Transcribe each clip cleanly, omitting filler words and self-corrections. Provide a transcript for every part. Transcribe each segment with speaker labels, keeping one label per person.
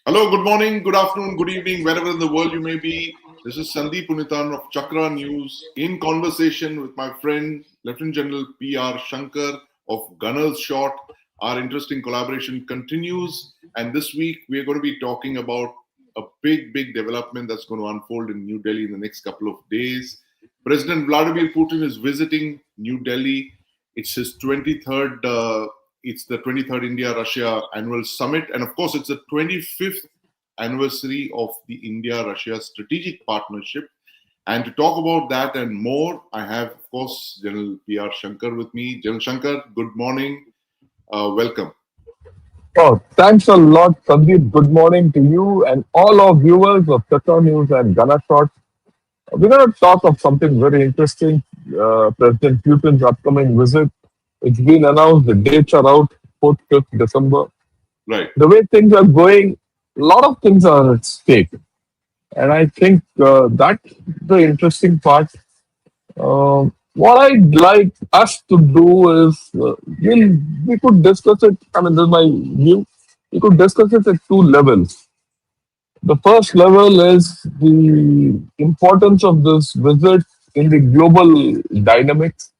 Speaker 1: Hello, good morning, good afternoon, good evening, wherever in the world you may be. This is Sandeep Unnithan of Chakra News in conversation with my friend Lieutenant General P.R. Shankar of Gunners Shot. Our interesting collaboration continues, and this week we are going to be talking about a big development that's going to unfold in New Delhi in the next couple of days. President Vladimir Putin is visiting New Delhi. It's his 23rd it's the 23rd India-Russia annual summit. And of course, it's the 25th anniversary of the India-Russia strategic partnership. And to talk about that and more, I have, of course, General P.R. Shankar with me. General Shankar, good morning. Welcome.
Speaker 2: Oh, thanks a lot, Sandeep. Good morning to you and all our viewers of Chakra News and Gunner Shot. We're going to talk of something very interesting. President Putin's upcoming visit. It's been announced. The dates are out, 4th, 5th December.
Speaker 1: Right.
Speaker 2: The way things are going, a lot of things are at stake. And I think that's the interesting part. What I'd like us to do is we could discuss it. I mean, this is my view. We could discuss it at two levels. The first level is the importance of this visit in the global dynamics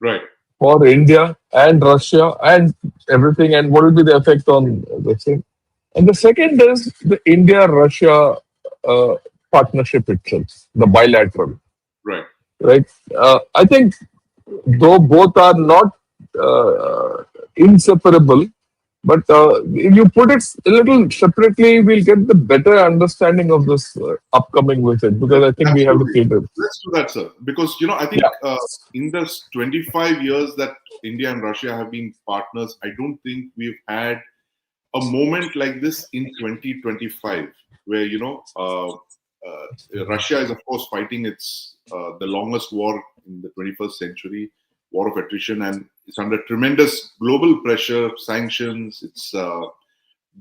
Speaker 1: Right.
Speaker 2: for India and Russia and everything, and what will be the effect on the same. And the second is the India-Russia uh, partnership itself, the bilateral,
Speaker 1: Right.
Speaker 2: right? I think though both are not inseparable, but if you put it a little separately, we'll get the better understanding of this upcoming visit because I think we have to
Speaker 1: Absolutely.
Speaker 2: cater.
Speaker 1: Let's do that, sir. Because, I think
Speaker 2: Yeah.
Speaker 1: in the 25 years that India and Russia have been partners, I don't think we've had a moment like this in 2025 where Russia is of course fighting its the longest war in the 21st century, war of attrition, and it's under tremendous global pressure, sanctions. It's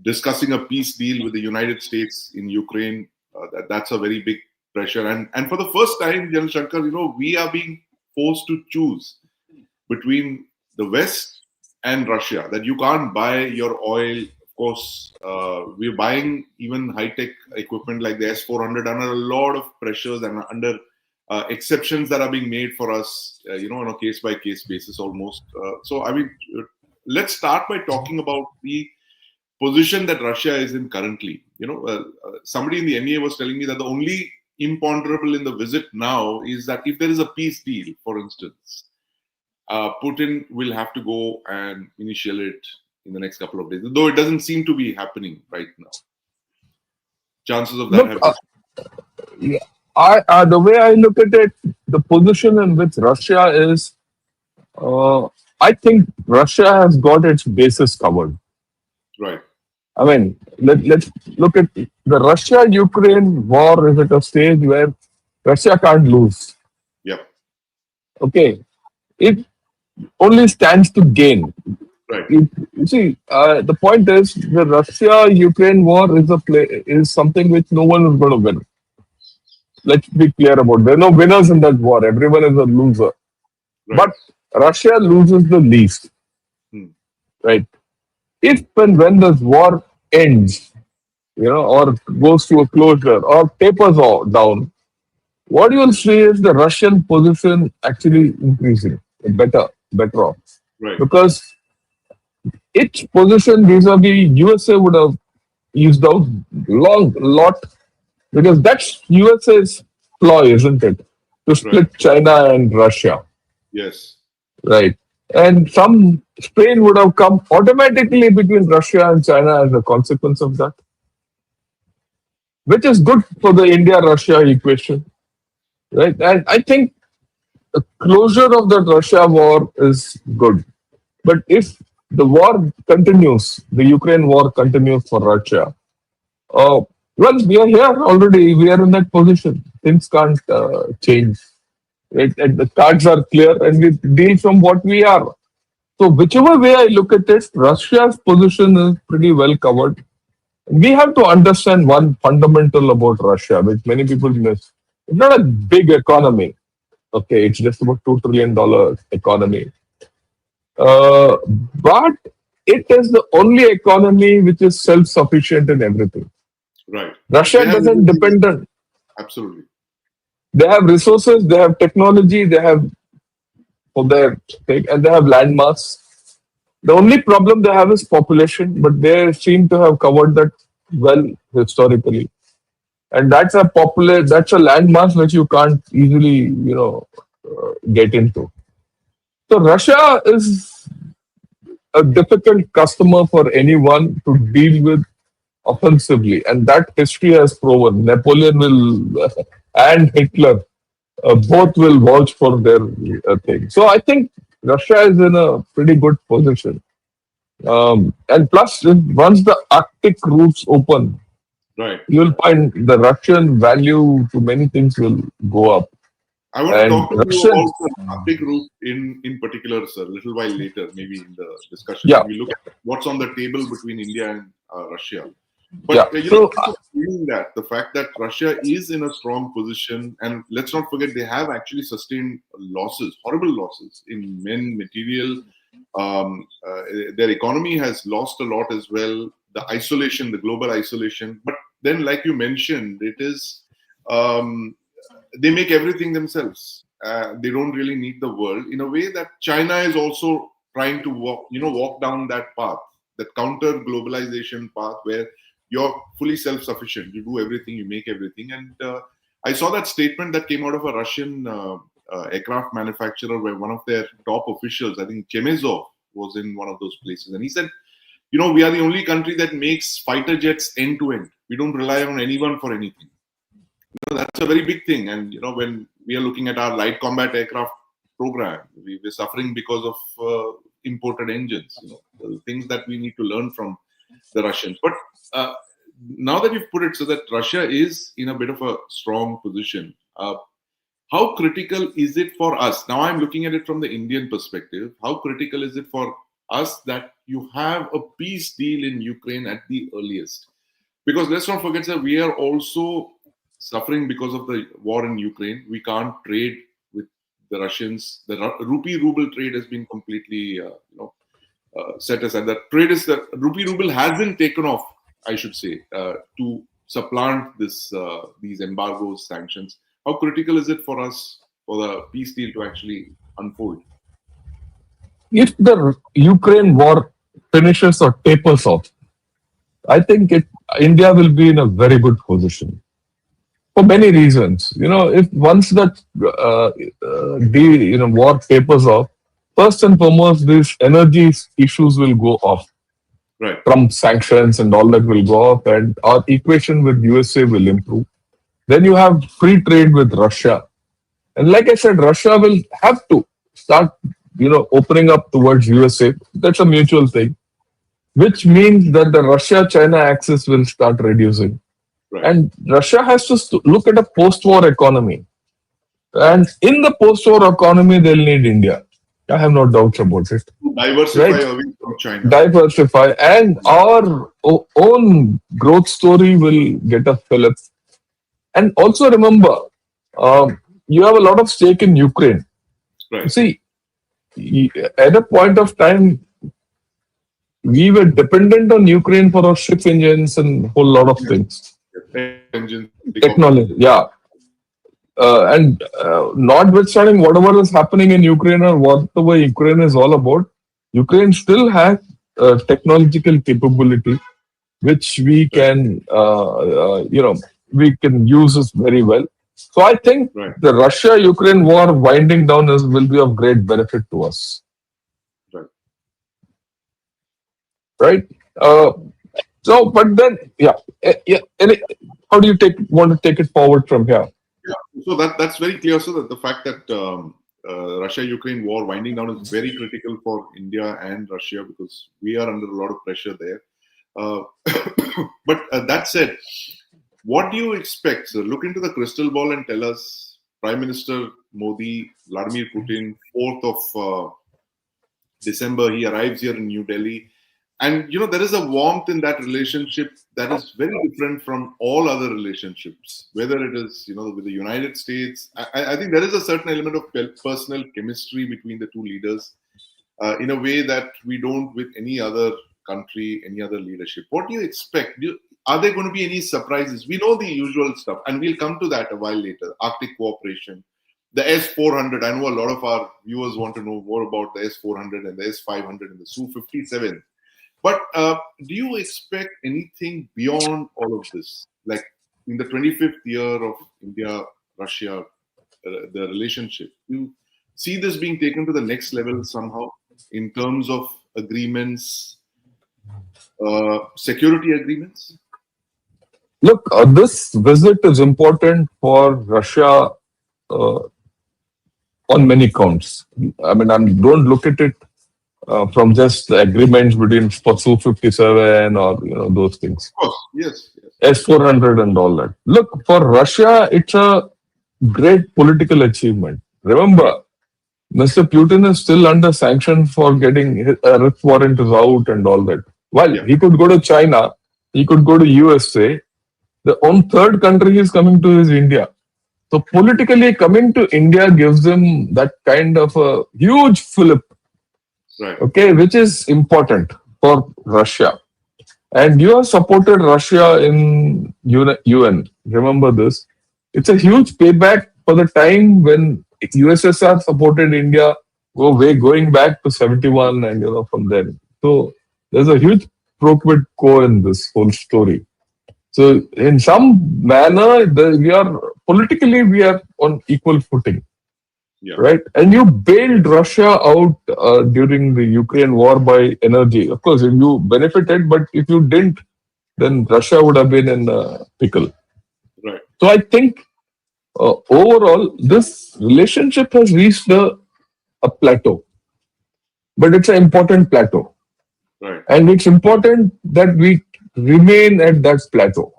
Speaker 1: discussing a peace deal with the United States in Ukraine. That's a very big pressure, and for the first time, General Shankar, we are being forced to choose between the West and Russia, that you can't buy your oil. Of course, we're buying even high-tech equipment like the S-400 under a lot of pressures and under exceptions that are being made for us, on a case-by-case basis almost. Let's start by talking about the position that Russia is in currently. Somebody in the NEA was telling me that the only imponderable in the visit now is that if there is a peace deal, for instance, Putin will have to go and initiate it in the next couple of days, though it doesn't seem to be happening right now. Chances of that
Speaker 2: Look,
Speaker 1: have.
Speaker 2: yeah, the way I look at it, the position in which Russia is, uh, I think Russia has got its bases covered.
Speaker 1: Right.
Speaker 2: I mean, let's look at the Russia-Ukraine war is at a stage where Russia can't lose.
Speaker 1: Yep.
Speaker 2: Okay, it only stands to gain.
Speaker 1: Right.
Speaker 2: You see, the point is the Russia-Ukraine war is something which no one is going to win. Let's be clear about it. There are no winners in that war. Everyone is a loser.
Speaker 1: Right.
Speaker 2: But Russia loses the least, right? If and when this war ends, or goes to a closure or tapers down, what you will see is the Russian position actually increasing, better off,
Speaker 1: Right.
Speaker 2: because its position vis-a-vis USA would have eased out lot because that's USA's ploy, isn't it? To split China and Russia,
Speaker 1: Yes.
Speaker 2: right? And some strain would have come automatically between Russia and China as a consequence of that, which is good for the India-Russia equation, right? And I think the closure of the Russia war is good. But if the war continues, the Ukraine war continues for Russia, well, we are here already. We are in that position. Things can't change. Right? And the cards are clear, and we deal from what we are. So, whichever way I look at it, Russia's position is pretty well covered. We have to understand one fundamental about Russia, which many people miss. It's not a big economy. Okay, it's just about $2 trillion economy. But it is the only economy which is self-sufficient in everything.
Speaker 1: Right.
Speaker 2: Russia
Speaker 1: They have
Speaker 2: doesn't
Speaker 1: everything.
Speaker 2: depend on.
Speaker 1: Absolutely.
Speaker 2: They have resources, they have technology, they have for their thing, and they have landmass. The only problem they have is population, but they seem to have covered that well historically. And that's a that's a landmass which you can't easily, get into. So Russia is a difficult customer for anyone to deal with offensively, and that history has proven. Napoleon will and Hitler both will vouch for their thing. So I think Russia is in a pretty good position. And plus, once the Arctic routes open,
Speaker 1: Right.
Speaker 2: you'll find the Russian value to many things will go up.
Speaker 1: I want to
Speaker 2: And
Speaker 1: talk to you
Speaker 2: Russian,
Speaker 1: about the Arctic route in particular, sir, a little while later, maybe in the discussion,
Speaker 2: yeah,
Speaker 1: when we look at what's on the table between India and Russia. But
Speaker 2: yeah. So,
Speaker 1: also feeling that the fact that Russia is in a strong position, and let's not forget they have actually sustained losses, horrible losses in men, material. Their economy has lost a lot as well. The isolation, the global isolation. But then, like you mentioned, it is. They make everything themselves. They don't really need the world in a way that China is also trying to walk down that path, that counter globalization path where you're fully self-sufficient. You do everything, you make everything. And I saw that statement that came out of a Russian aircraft manufacturer where one of their top officials, I think Chemezov, was in one of those places. And he said, we are the only country that makes fighter jets end to end. We don't rely on anyone for anything. That's a very big thing. And when we are looking at our light combat aircraft program, we're suffering because of imported engines. The things that we need to learn from the Russians. But now that you've put it so that Russia is in a bit of a strong position, how critical is it for us? Now I'm looking at it from the Indian perspective. How critical is it for us that you have a peace deal in Ukraine at the earliest? Because let's not forget that we are also suffering because of the war in Ukraine. We can't trade with the Russians. The rupee ruble trade has been completely, set aside. That trade is the rupee ruble hasn't taken off, I should say, to supplant these embargoes, sanctions. How critical is it for us for the peace deal to actually unfold?
Speaker 2: if the Ukraine war finishes or tapers off, I think India will be in a very good position for many reasons. If once that war tapers off, first and foremost, these energy issues will go off.
Speaker 1: Right.
Speaker 2: Trump sanctions and all that will go off, and our equation with USA will improve. Then you have free trade with Russia, and like I said, Russia will have to start, opening up towards USA. That's a mutual thing, which means that the Russia-China axis will start reducing.
Speaker 1: Right.
Speaker 2: And Russia has to look at a post-war economy. And in the post-war economy, they'll need India. I have no doubts about it.
Speaker 1: Diversify
Speaker 2: Right?
Speaker 1: away from China.
Speaker 2: Diversify. And our own growth story will get a fillip. And also remember, you have a lot of stake in Ukraine.
Speaker 1: Right.
Speaker 2: See, at a point of time, we were dependent on Ukraine for our ship engines and a whole lot of things.
Speaker 1: Engines,
Speaker 2: Technology, yeah. And notwithstanding whatever is happening in Ukraine or whatever Ukraine is all about, Ukraine still has technological capability which we can, we can use this very well. So I think the Russia-Ukraine war winding down will be of great benefit to us. Right? But then, how do you want to take it forward from here?
Speaker 1: Yeah, so that's very clear. So that the fact that Russia-Ukraine war winding down is very critical for India and Russia because we are under a lot of pressure there. But that said, what do you expect, sir? Look into the crystal ball and tell us, Prime Minister Modi, Vladimir Putin, 4th of December, he arrives here in New Delhi. And, there is a warmth in that relationship that is very different from all other relationships, whether it is, with the United States. I think there is a certain element of personal chemistry between the two leaders in a way that we don't with any other country, any other leadership. What do you expect? Are there going to be any surprises? We know the usual stuff, and we'll come to that a while later. Arctic cooperation, the S-400. I know a lot of our viewers want to know more about the S-400 and the S-500 and the Su-57. But do you expect anything beyond all of this? Like in the 25th year of India-Russia, the relationship, you see this being taken to the next level somehow in terms of agreements, security agreements?
Speaker 2: Look, this visit is important for Russia on many counts. I mean, don't look at it from just the agreements between Su-57 or those things.
Speaker 1: Of course, yes.
Speaker 2: S-400 and all that. Look, for Russia, it's a great political achievement. Remember, Mr. Putin is still under sanction for getting a writ warrant is out and all that. While he could go to China, he could go to USA. The third country he's coming to is India. So politically, coming to India gives him that kind of a huge fillip, okay, which is important for Russia. And you have supported Russia in UN. Remember this. It's a huge payback for the time when USSR supported India going back to 71 and from there. So there's a huge pro quid quo in this whole story. So in some manner, we are on equal footing, right? And you bailed Russia out during the Ukraine war by energy. Of course, you benefited, but if you didn't, then Russia would have been in a pickle.
Speaker 1: Right.
Speaker 2: So I think overall, this relationship has reached a plateau, but it's an important plateau.
Speaker 1: Right.
Speaker 2: And it's important that we remain at that plateau,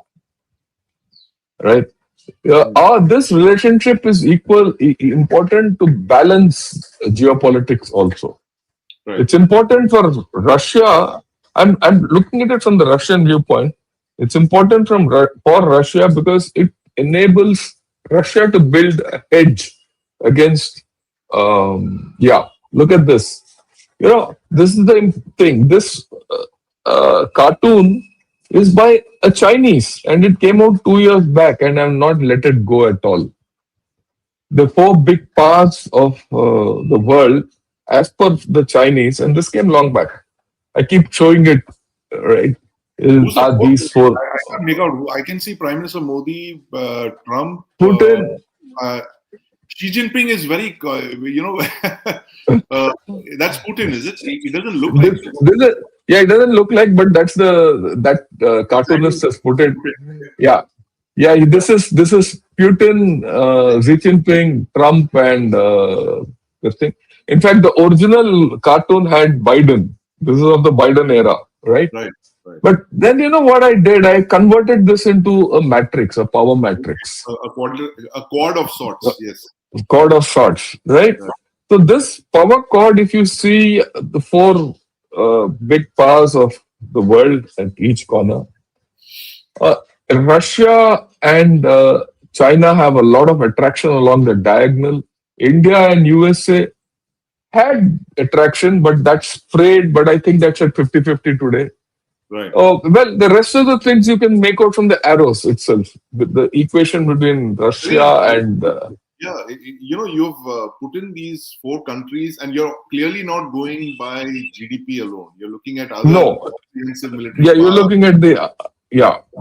Speaker 2: right? This relationship is important to balance geopolitics also.
Speaker 1: Right.
Speaker 2: It's important for Russia. I'm looking at it from the Russian viewpoint. It's important for Russia because it enables Russia to build a hedge against. Look at this. This is the thing. This cartoon is by a Chinese and it came out 2 years back and I've not let it go at all. The 4 big powers of the world as per the Chinese, and this came long back. I keep showing it, right? Are these 4?
Speaker 1: I can't make out. I can see Prime Minister Modi, Trump,
Speaker 2: Putin.
Speaker 1: Xi Jinping is very, that's Putin, is it? It doesn't look like.
Speaker 2: It doesn't look like, but that's that cartoonist has put it. Yeah. This is Putin, Xi Jinping, Trump, and this thing. In fact, the original cartoon had Biden. This is of the Biden era, right?
Speaker 1: Right.
Speaker 2: But then what I did? I converted this into a matrix, a power matrix.
Speaker 1: A quad of sorts, yes.
Speaker 2: A quad of sorts, right? So this power chord, if you see the 4 big powers of the world at each corner, Russia and China have a lot of attraction along the diagonal. India and USA had attraction, but that's frayed. But I think that's at 50-50 today.
Speaker 1: Right.
Speaker 2: Well, the rest of the things you can make out from the arrows itself, with the equation between Russia and.
Speaker 1: You've put in these 4 countries, and you're clearly not going by GDP alone. You're looking at other comprehensive military.
Speaker 2: Yeah, you're looking at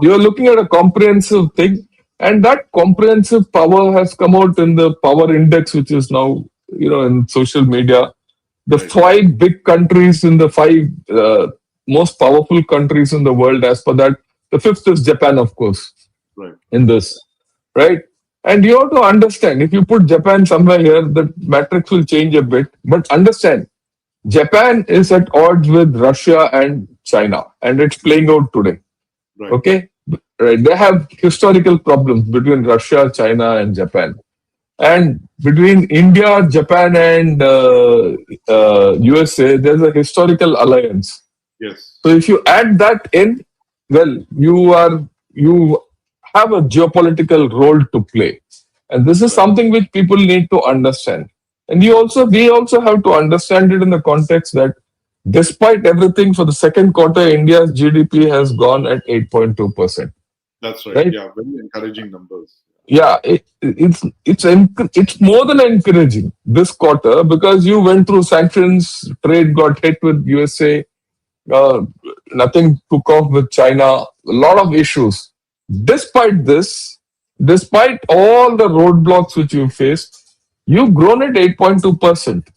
Speaker 2: you're looking at a comprehensive thing, and that comprehensive power has come out in the power index, which is now in social media. The 5 big countries in the 5 most powerful countries in the world. As per that, the 5th is Japan, of course.
Speaker 1: Right.
Speaker 2: In this, right. And you have to understand, if you put Japan somewhere here, the matrix will change a bit. But understand, Japan is at odds with Russia and China, and it's playing out today.
Speaker 1: Right.
Speaker 2: Okay? Right. They have historical problems between Russia, China, and Japan. And between India, Japan, and USA, there's a historical alliance.
Speaker 1: Yes.
Speaker 2: So if you add that in, well, you have a geopolitical role to play. And this is something which people need to understand. And we also have to understand it in the context that Despite everything, for the second quarter, India's GDP has gone at 8.2%.
Speaker 1: That's right.
Speaker 2: Right?
Speaker 1: Yeah, very encouraging numbers.
Speaker 2: Yeah, it's more than encouraging this quarter because you went through sanctions, trade got hit with USA, uh, nothing took off with China, a lot of issues. Despite this, despite all the roadblocks which you faced, you've grown at 8.2%.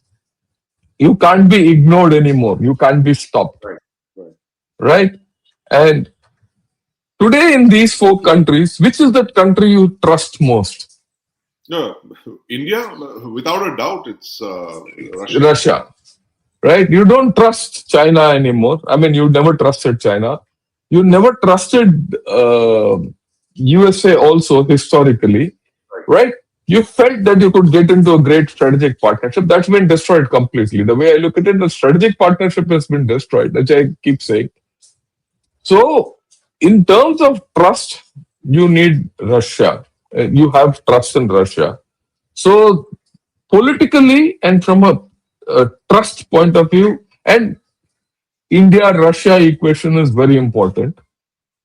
Speaker 2: You can't be ignored anymore. You can't be stopped,
Speaker 1: Right. Right.
Speaker 2: right? And today, in these four countries, which is the country you trust most?
Speaker 1: No, India, without a doubt, it's Russia.
Speaker 2: Russia, right? You don't trust China anymore. I mean, you never trusted China. You never trusted USA also historically, right? You felt that you could get into a great strategic partnership. That's been destroyed completely. The way I look at it, the strategic partnership has been destroyed, which I keep saying. So, in terms of trust, you need Russia. You have trust in Russia. So, politically and from a trust point of view, and India-Russia equation is very important.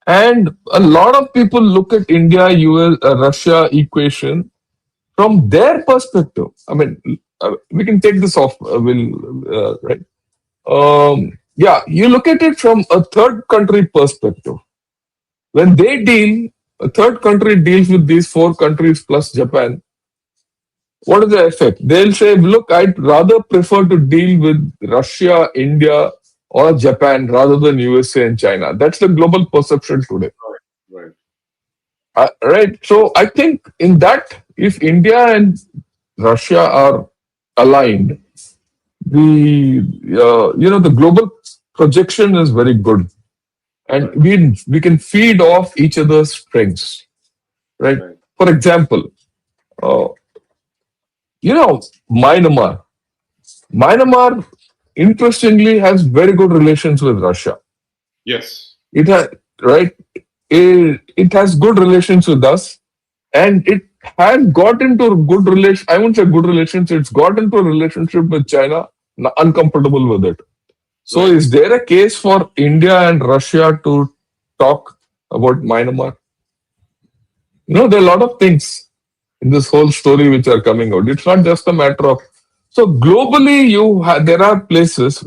Speaker 2: And a lot of people look at India-US-Russia equation from their perspective. I mean, we can take this off. Right? Yeah, you look at it from a third country perspective. When they deal, a third country deals with these four countries plus Japan. What is the effect? They'll say, look, I'd rather prefer to deal with Russia, India, or Japan rather than USA and China. That's the global perception today.
Speaker 1: Right.
Speaker 2: Right. So I think in that, if India and Russia are aligned, the global projection is very good, and we can feed off each other's strengths. Right. For example, uh, Myanmar. Myanmar, interestingly, has very good relations with Russia.
Speaker 1: Yes.
Speaker 2: It has right. It has good relations with us, and it has got into a good relation. I won't say good relations. It's got into a relationship with China, uncomfortable with it. So,
Speaker 1: Right.
Speaker 2: is there a case for India and Russia to talk about Myanmar? There are a lot of things in this whole story which are coming out. It's not just a matter of. So globally, there are places,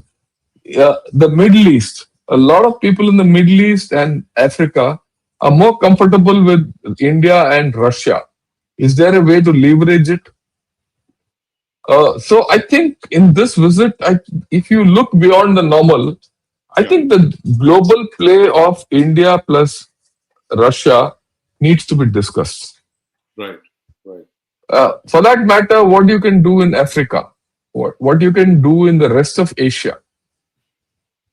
Speaker 2: the Middle East. A lot of people in the Middle East and Africa are more comfortable with India and Russia. Is there a way to leverage it? So I think in this visit, if you look beyond the normal, I think the global play of India plus Russia needs to be discussed.
Speaker 1: Right. Right.
Speaker 2: For that matter, what you can do in Africa, what you can do in the rest of Asia,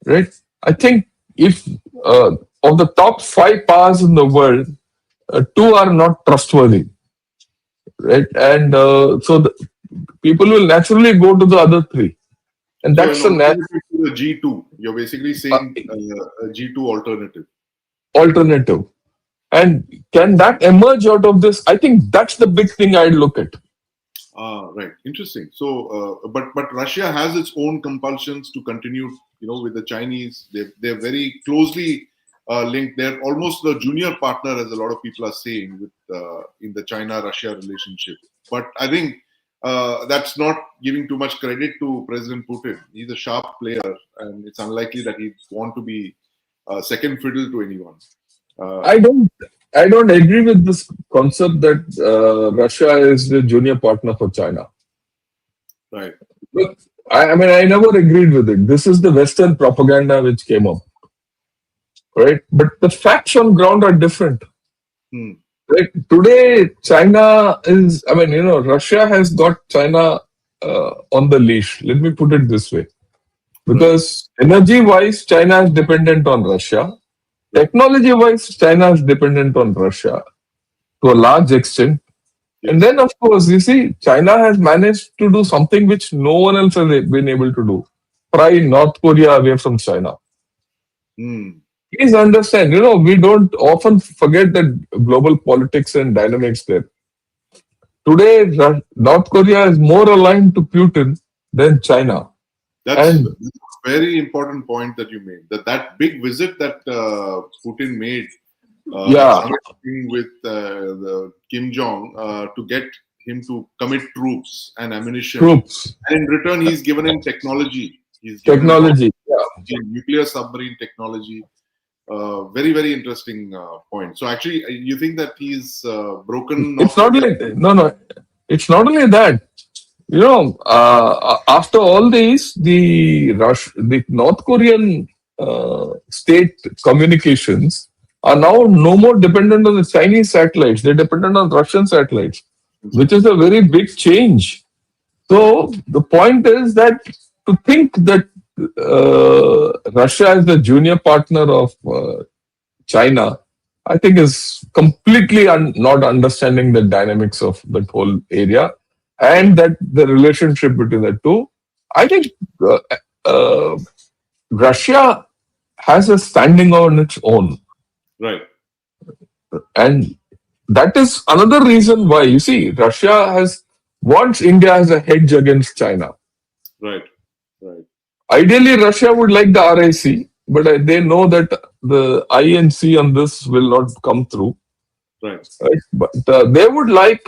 Speaker 2: right? I think if of the top 5 powers in the world, 2 are not trustworthy, right? And so people will naturally go to the other 3. And
Speaker 1: So
Speaker 2: that's
Speaker 1: an
Speaker 2: the
Speaker 1: alternative to the G2. You're basically saying a G2 alternative.
Speaker 2: alternative. And can that emerge out of this? I think that's the big thing I'd look at.
Speaker 1: Right. Interesting. So, but Russia has its own compulsions to continue. With the Chinese, they're very closely linked. They're almost the junior partner, as a lot of people are saying, with in the China-Russia relationship. But I think that's not giving too much credit to President Putin. He's a sharp player, and it's unlikely that he'd want to be second fiddle to anyone.
Speaker 2: I don't agree with this concept that Russia is the junior partner for China.
Speaker 1: Right.
Speaker 2: Look, I mean, I never agreed with it. This is the Western propaganda which came up, right? But the facts on ground are different. Right? Today, China is, Russia has got China on the leash. Let me put it this way. Because energy-wise, China is dependent on Russia. Technology-wise, China is dependent on Russia to a large extent. And then, of course, you see, China has managed to do something which no one else has been able to do. Pry North Korea away from China. Please understand, we don't often forget the global politics and dynamics there. Today, North Korea is more aligned to Putin than China.
Speaker 1: That's very important point that you made. That big visit that Putin made
Speaker 2: Yeah,
Speaker 1: with the Kim Jong to get him to commit troops and ammunition,
Speaker 2: troops,
Speaker 1: and in return he's given him technology. He's given him
Speaker 2: technology. Yeah.
Speaker 1: nuclear submarine technology. Very, very interesting point. So actually, you think that he's broken
Speaker 2: It's
Speaker 1: North
Speaker 2: not
Speaker 1: Korea?
Speaker 2: only no. It's not only that. After all these, the North Korean state communications are now no more dependent on the Chinese satellites. They're dependent on Russian satellites, which is a very big change. So the point is that to think that Russia is the junior partner of China, I think is completely not understanding the dynamics of that whole area and that the relationship between the two. I think uh, uh, Russia has a standing on its own,
Speaker 1: Right,
Speaker 2: and that is another reason why you see Russia has wants India as a hedge against China.
Speaker 1: right, right,
Speaker 2: Ideally, Russia would like the RIC, but they know that the INC on this will not come through.
Speaker 1: right.
Speaker 2: Right? But they would like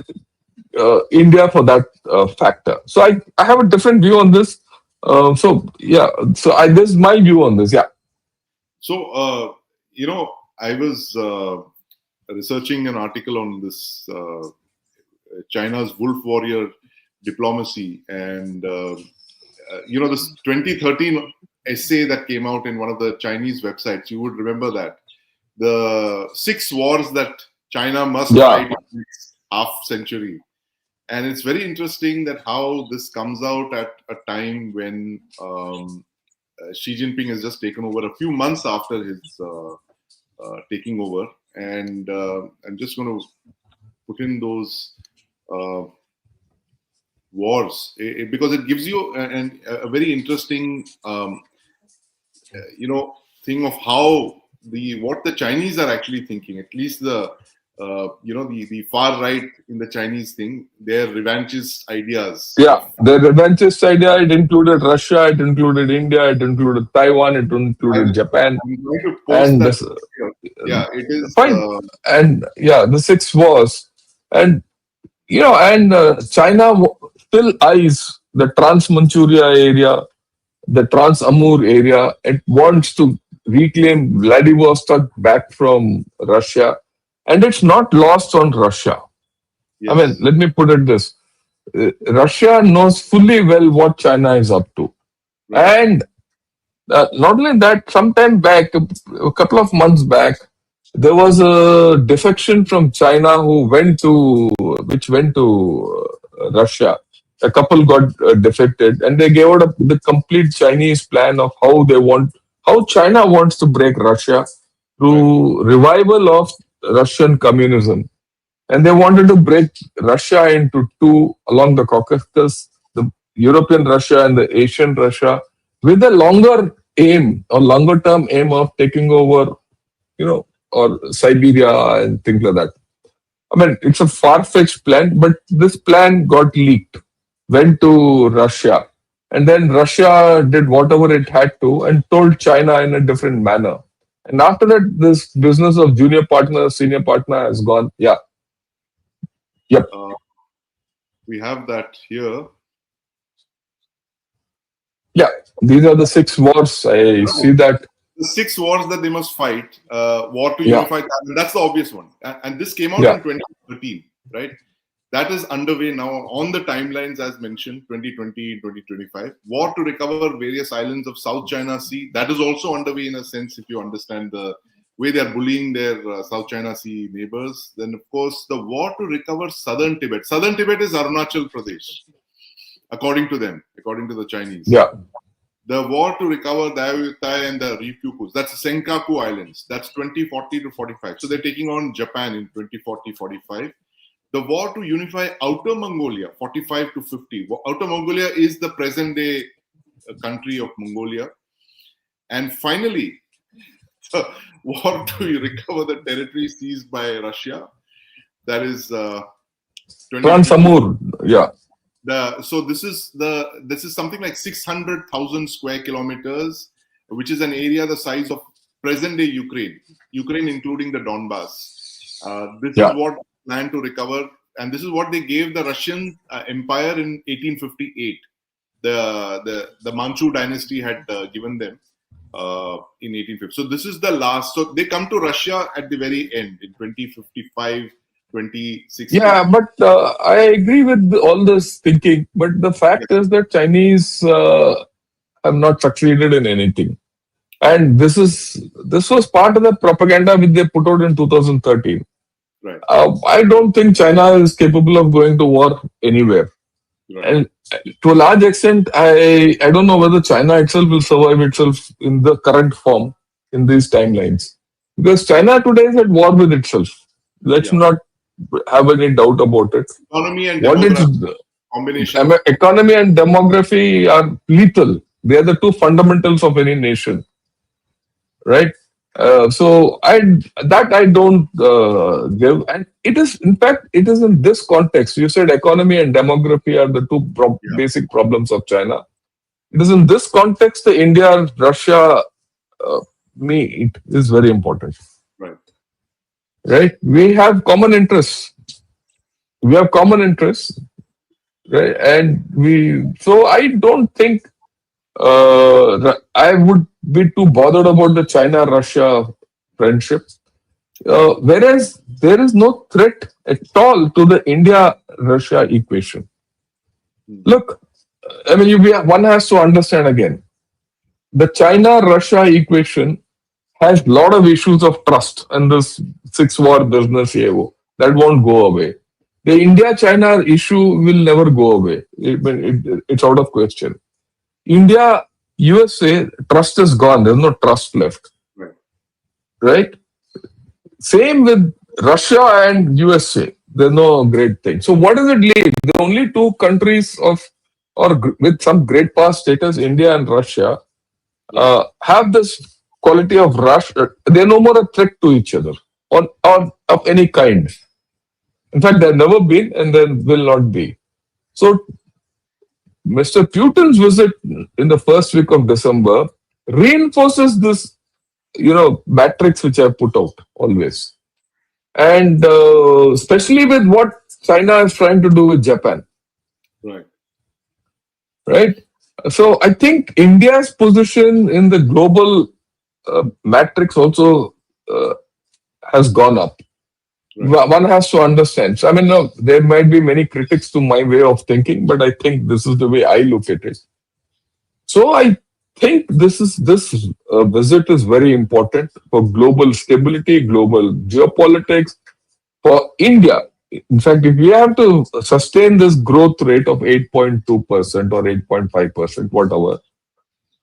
Speaker 2: India for that factor. So I have a different view on this. This is my view on this. Yeah,
Speaker 1: So, I was researching an article on this China's wolf warrior diplomacy, and this 2013 essay that came out in one of the Chinese websites. You would remember that the 6 wars that China must
Speaker 2: yeah,
Speaker 1: fight in the next half century. And it's very interesting that how this comes out at a time when Xi Jinping has just taken over a few months after his taking over. And I'm just going to put in those wars because it gives you a very interesting, thing of how what the Chinese are actually thinking. At least the the far right in the Chinese thing, their revanchist ideas.
Speaker 2: yeah. The revanchist idea, it included Russia, it included India, it included Taiwan, it included Japan,
Speaker 1: I'm going to post
Speaker 2: and
Speaker 1: that here. Yeah, it is.
Speaker 2: fine. And yeah, the 6 wars, and China still eyes the Trans-Manchuria area, the Trans-Amur area. It wants to reclaim Vladivostok back from Russia, and it's not lost on Russia. I mean,
Speaker 1: Yes.
Speaker 2: let me put it this: Russia knows fully well what China is up to,
Speaker 1: Right.
Speaker 2: and not only that, sometime back, a couple of months back, there was a defection from China which went to Russia. A couple got defected, and they gave out the complete Chinese plan of how China wants to break Russia through revival of Russian communism. And they wanted to break Russia into two along the Caucasus, the European Russia and the Asian Russia, with a longer aim or longer term aim of taking over, or Siberia and things like that. I mean, it's a far-fetched plan, but this plan got leaked, went to Russia, and then Russia did whatever it had to and told China in a different manner. And after that, this business of junior partner, senior partner has gone. Yeah, yep,
Speaker 1: We have that here.
Speaker 2: yeah. These are the 6 wars. I see that.
Speaker 1: The 6 wars that they must fight. War to
Speaker 2: Yeah.
Speaker 1: unify Thailand. That's the obvious one. And this came out
Speaker 2: Yeah.
Speaker 1: in 2013, right? That is underway now on the timelines as mentioned, 2020, 2025. War to recover various islands of South China Sea. That is also underway in a sense, if you understand the way they are bullying their South China Sea neighbors. Then, of course, the war to recover Southern Tibet. Southern Tibet is Arunachal Pradesh, according to them, according to the Chinese.
Speaker 2: Yeah,
Speaker 1: The war to recover Diaoyutai and the Ryukyus, that's the Senkaku Islands. That's 2040 to 45. So they're taking on Japan in 2040-45. The war to unify Outer Mongolia, 45 to 50. Outer Mongolia is the present-day country of Mongolia. And finally, the war to recover the territory seized by Russia. That is
Speaker 2: Trans-Amur. Yeah,
Speaker 1: So this is something like 600,000 square kilometers, which is an area the size of present-day Ukraine including the Donbass. This is
Speaker 2: Yeah.
Speaker 1: what planned to recover, and this is what they gave the Russian Empire in 1858. The Manchu dynasty had given them in 1850. So this is the last. So they come to Russia at the very end in 2055, 2060.
Speaker 2: Yeah, but I agree with all this thinking. But the fact is that Chinese have not succeeded in anything, and this was part of the propaganda which they put out in 2013.
Speaker 1: Right.
Speaker 2: I don't think China is capable of going to war anywhere.
Speaker 1: Right.
Speaker 2: And to a large extent, I don't know whether China itself will survive itself in the current form in these timelines. Because China today is at war with itself. Let's not have any doubt about it.
Speaker 1: Economy and
Speaker 2: What
Speaker 1: demography combination.
Speaker 2: Economy and demography are lethal. They are the two fundamentals of any nation, right? So I don't give, and it is in fact it is in this context. You said economy and demography are the two basic problems of China. It is in this context the India-Russia meet is very important.
Speaker 1: Right.
Speaker 2: Right. We have common interests. Right, and so I don't think I would be too bothered about the China-Russia friendship. Whereas there is no threat at all to the India-Russia equation. Look, I mean, one has to understand again, the China-Russia equation has a lot of issues of trust and this six-war business that won't go away. The India-China issue will never go away. It's out of question. India, USA, trust is gone. There's no trust left. Right? Same with Russia and USA. There's no great thing. So what does it leave? The only two countries with some great past status, India and Russia, have this quality of Russia. They're no more a threat to each other or of any kind. In fact, they've never been and they will not be. So Mr. Putin's visit in the first week of December reinforces this, matrix which I put out always. And especially with what China is trying to do with Japan. Right? So I think India's position in the global matrix also has gone up. One has to understand. So, I mean, no, there might be many critics to my way of thinking, but I think this is the way I look at it. So I think this visit is very important for global stability, global geopolitics, for India. In fact, if we have to sustain this growth rate of 8.2% or 8.5%, whatever,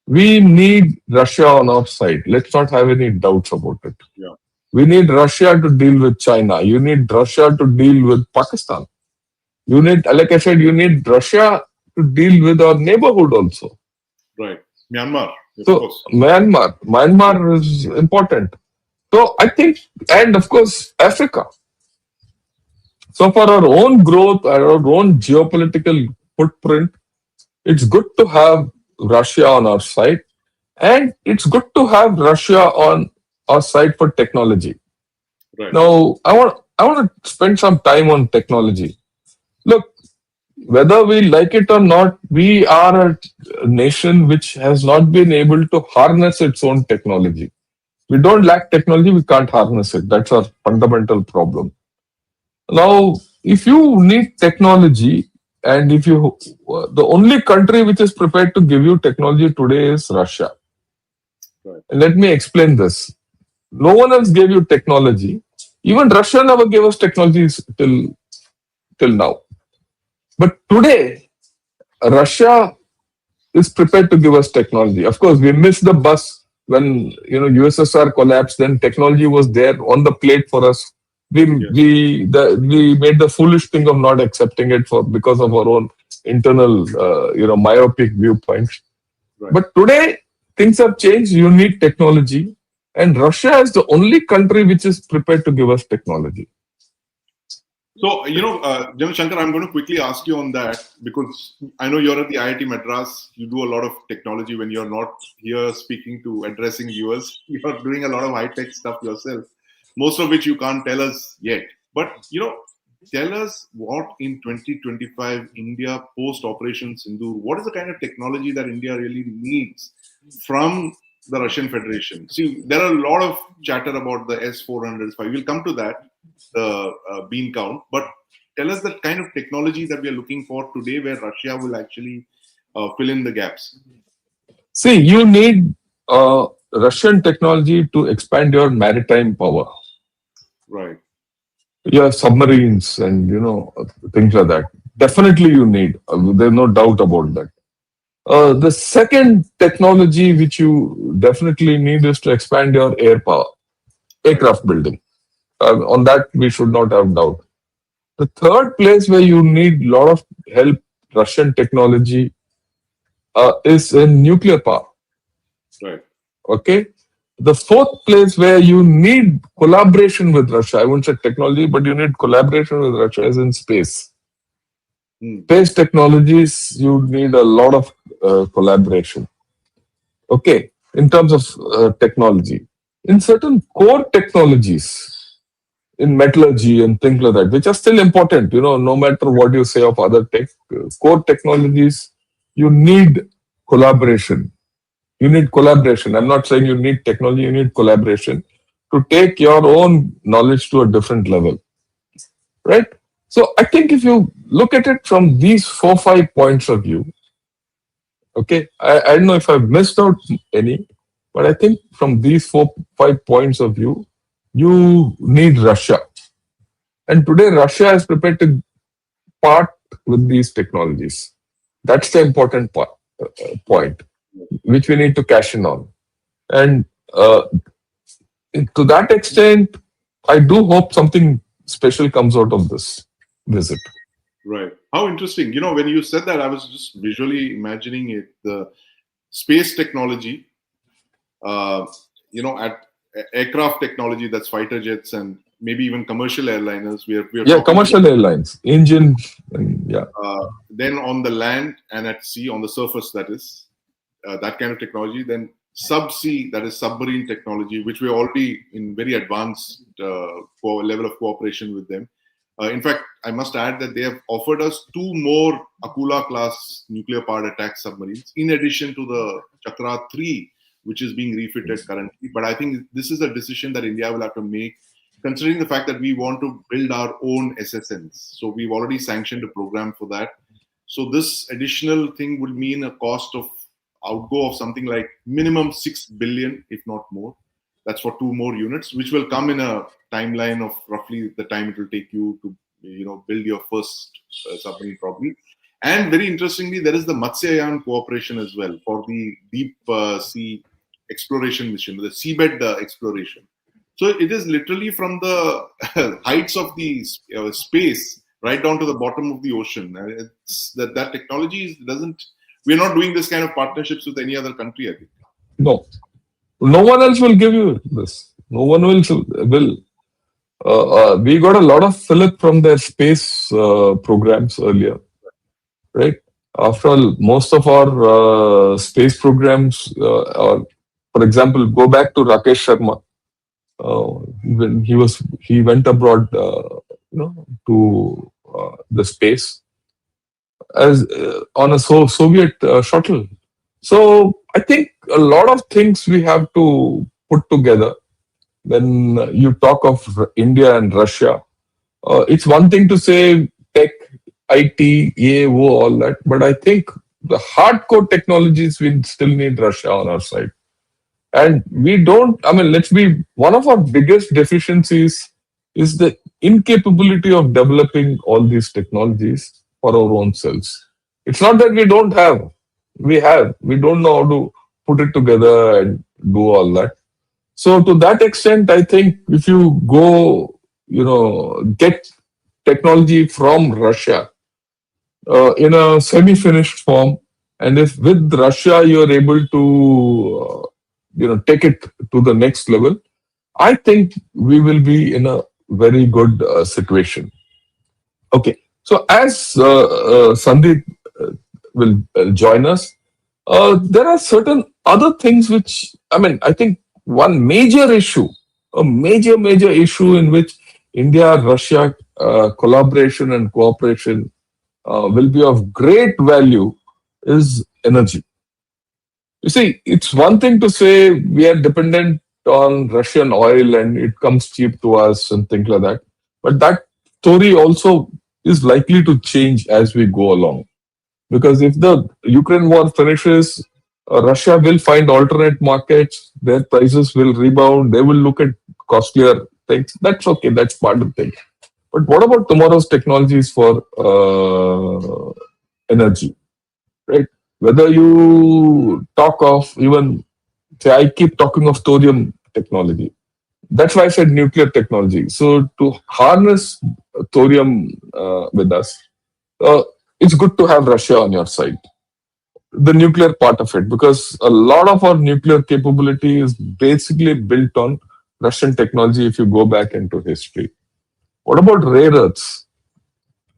Speaker 2: we need Russia on our side. Let's not have any doubts about it.
Speaker 1: Yeah.
Speaker 2: We need Russia to deal with China. You need Russia to deal with Pakistan. You need, like I said, you need Russia to deal with our neighborhood also.
Speaker 1: Right. Myanmar.
Speaker 2: So Myanmar is important. So I think, and of course, Africa. So for our own growth, our own geopolitical footprint, it's good to have Russia on our side. And it's good to have Russia on our side for technology.
Speaker 1: Right.
Speaker 2: Now, I want to spend some time on technology. Look, whether we like it or not, we are a nation which has not been able to harness its own technology. We don't lack technology, we can't harness it. That's our fundamental problem. Now, if you need technology, and the only country which is prepared to give you technology today is Russia.
Speaker 1: Right.
Speaker 2: And let me explain this. No one else gave you technology. Even Russia never gave us technology till now. But today, Russia is prepared to give us technology. Of course, we missed the bus when USSR collapsed. Then technology was there on the plate for us. We made the foolish thing of not accepting it because of our own internal myopic viewpoints.
Speaker 1: Right.
Speaker 2: But today things have changed. You need technology, and Russia is the only country which is prepared to give us technology.
Speaker 1: So, General Shankar, I'm going to quickly ask you on that because I know you're at the IIT Madras. You do a lot of technology when you're not here speaking to addressing viewers. You're doing a lot of high tech stuff yourself, most of which you can't tell us yet. But, tell us what in 2025 India post Operation Sindoor, what is the kind of technology that India really needs from the Russian Federation? See, there are a lot of chatter about the S-400s. We'll come to that, the bean count. But tell us the kind of technology that we are looking for today where Russia will actually fill in the gaps.
Speaker 2: See, you need Russian technology to expand your maritime power.
Speaker 1: Right.
Speaker 2: Your submarines and, things like that. Definitely you need. There's no doubt about that. The second technology which you definitely need is to expand your air power, aircraft building. On that, we should not have doubt. The third place where you need a lot of help, Russian technology, is in nuclear power.
Speaker 1: Right.
Speaker 2: Okay. The fourth place where you need collaboration with Russia, I wouldn't say technology, but you need collaboration with Russia, is in space. Space technologies, you need a lot of collaboration. Okay. In terms of technology. In certain core technologies, in metallurgy and things like that, which are still important, no matter what you say of other tech, core technologies, you need collaboration. You need collaboration. I'm not saying you need technology, you need collaboration to take your own knowledge to a different level. Right? So I think if you look at it from these 4-5 points of view, okay, I don't know if I've missed out any, but I think from these 4-5 points of view, you need Russia. And today, Russia is prepared to part with these technologies. That's the important point, which we need to cash in on. And to that extent, I do hope something special comes out of this visit.
Speaker 1: Right. How interesting. When you said that, I was just visually imagining it. The space technology, at aircraft technology, that's fighter jets and maybe even commercial airliners. We are
Speaker 2: commercial airlines, engines, yeah.
Speaker 1: Then on the land and at sea, on the surface, that is that kind of technology. Then subsea, that is submarine technology, which we're already in very advanced level of cooperation with them. In fact, I must add that they have offered us 2 more Akula class nuclear powered attack submarines, in addition to the Chakra 3, which is being refitted currently. But I think this is a decision that India will have to make, considering the fact that we want to build our own SSNs. So we've already sanctioned a program for that. So this additional thing would mean a cost of outgo of something like minimum 6 billion, if not more. That's for 2 more units, which will come in a timeline of roughly the time it will take you to, build your first submarine probably. And very interestingly, there is the Matsyayan cooperation as well for the deep sea exploration mission, the seabed exploration. So it is literally from the heights of the space right down to the bottom of the ocean. It's that technology doesn't. We're not doing this kind of partnerships with any other country, I think.
Speaker 2: No. No one else will give you this. No one will. We got a lot of fillip from their space programs earlier, right? After all, most of our space programs, for example, go back to Rakesh Sharma. When he went abroad, to the space as on a Soviet shuttle. So I think a lot of things we have to put together when you talk of India and Russia. It's one thing to say tech, IT, EAO, all that, but I think the hardcore technologies we still need Russia on our side. And we don't, let's be, one of our biggest deficiencies is the incapability of developing all these technologies for our own selves. It's not that we don't have. We don't know how to put it together and do all that. So to that extent, I think if you go, get technology from Russia in a semi-finished form, and if with Russia you're able to, take it to the next level, I think we will be in a very good situation. Okay. So as Sandeep will join us, there are certain other things which, I mean, I think one major issue, a major issue in which India-Russia collaboration and cooperation will be of great value is energy. You see, it's one thing to say we are dependent on Russian oil and it comes cheap to us and things like that. But that story also is likely to change as we go along. Because if the Ukraine war finishes, Russia will find alternate markets, their prices will rebound, they will look at costlier things. That's okay, that's part of the thing. But what about tomorrow's technologies for energy, right? Whether you talk of even, say, I keep talking of thorium technology. That's why I said nuclear technology. So to harness thorium with us, uh, it's good to have Russia on your side, the nuclear part of it, because a lot of our nuclear capability is basically built on Russian technology if you go back into history. What about rare earths?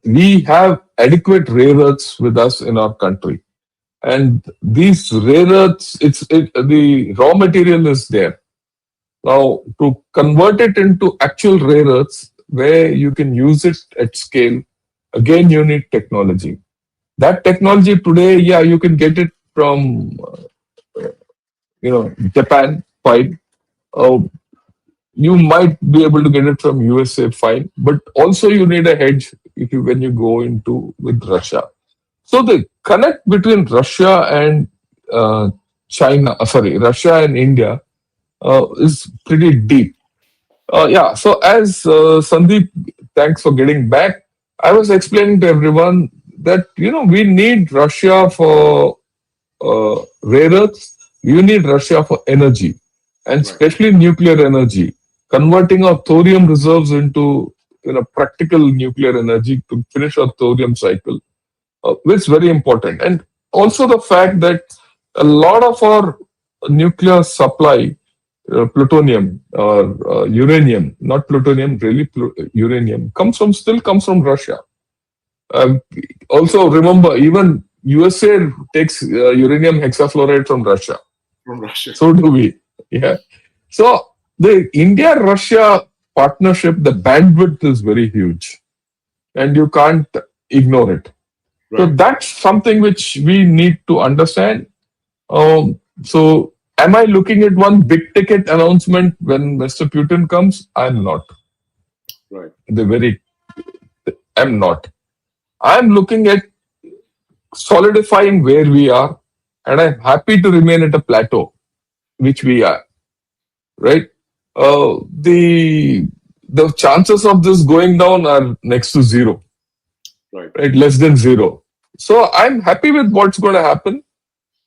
Speaker 2: We have adequate rare earths with us in our country. And these rare earths, the raw material is there. Now, to convert it into actual rare earths, where you can use it at scale, again, you need technology. That technology today, yeah, you can get it from Japan, fine. Uh, you might be able to get it from USA, fine. But also you need a hedge if you when you go into with Russia. So the connect between Russia and Russia and India is pretty deep. Yeah. So as Sandeep, thanks for getting back. I was explaining to everyone that we need Russia for rare earths. You need Russia for energy, and
Speaker 1: Right.
Speaker 2: especially nuclear energy. Converting our thorium reserves into practical nuclear energy to finish our thorium cycle, which is very important. And also the fact that a lot of our nuclear supply, plutonium or uranium, not plutonium, really uranium, still comes from Russia. Um, Also, remember, even USA takes uranium hexafluoride from Russia.
Speaker 1: From Russia.
Speaker 2: So do we. Yeah. So the India-Russia partnership, the bandwidth is very huge, and you can't ignore it. So
Speaker 1: Right.
Speaker 2: that's something which we need to understand. So am I looking at one big ticket announcement when Mr. Putin comes? I'm not.
Speaker 1: Right.
Speaker 2: The very I'm not. I'm looking at solidifying where we are, and I'm happy to remain at a plateau, which we are. Right? The chances of this going down are next to zero.
Speaker 1: Right.
Speaker 2: Right? Less than zero. So I'm happy with what's going to happen.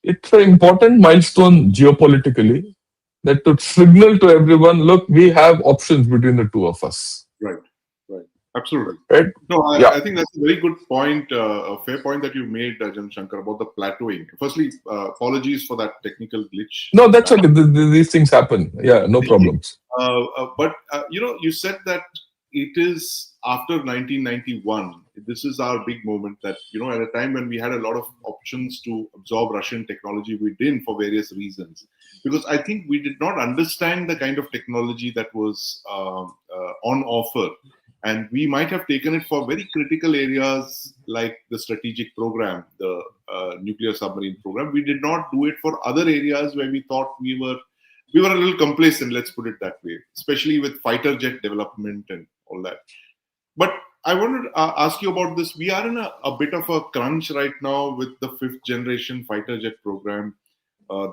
Speaker 2: It's an important milestone geopolitically that to signal to everyone, look, we have options between the two of us.
Speaker 1: Right. Right. Absolutely.
Speaker 2: Right?
Speaker 1: No,
Speaker 2: Yeah.
Speaker 1: I think that's a very good point, a fair point that you made, Shankar, about the plateauing. Firstly, apologies for that technical glitch.
Speaker 2: No, that's okay. These things happen. Yeah, no problems.
Speaker 1: But you said that it is after 1991. This is our big moment. That at a time when we had a lot of options to absorb Russian technology, we didn't for various reasons. Because I think we did not understand the kind of technology that was on offer, and we might have taken it for very critical areas like the strategic program, the nuclear submarine program. We did not do it for other areas where we thought we were a little complacent, let's put it that way, especially with fighter jet development and all that. But I wanted to ask you about this. We are in a bit of a crunch right now with the fifth generation fighter jet program.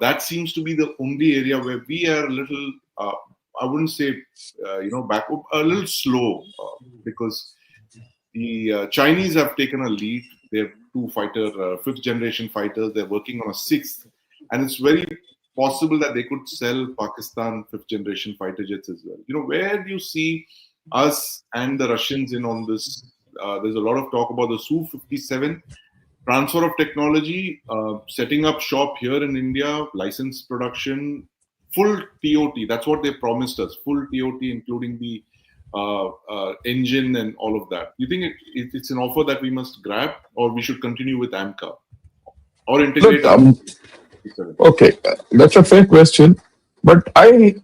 Speaker 1: That seems to be the only area where we are a little, I wouldn't say, back, a little slow because the Chinese have taken a lead. They have fifth generation fighters. They're working on a sixth. And it's very possible that they could sell Pakistan fifth generation fighter jets as well. Where do you see us and the Russians in on this? There's a lot of talk about the Su-57 transfer of technology, setting up shop here in India, license production, full TOT. That's what they promised us, full TOT, including the engine and all of that. You think it's an offer that we must grab, or we should continue with AMCA or integrate?
Speaker 2: Look, okay, that's a fair question, but I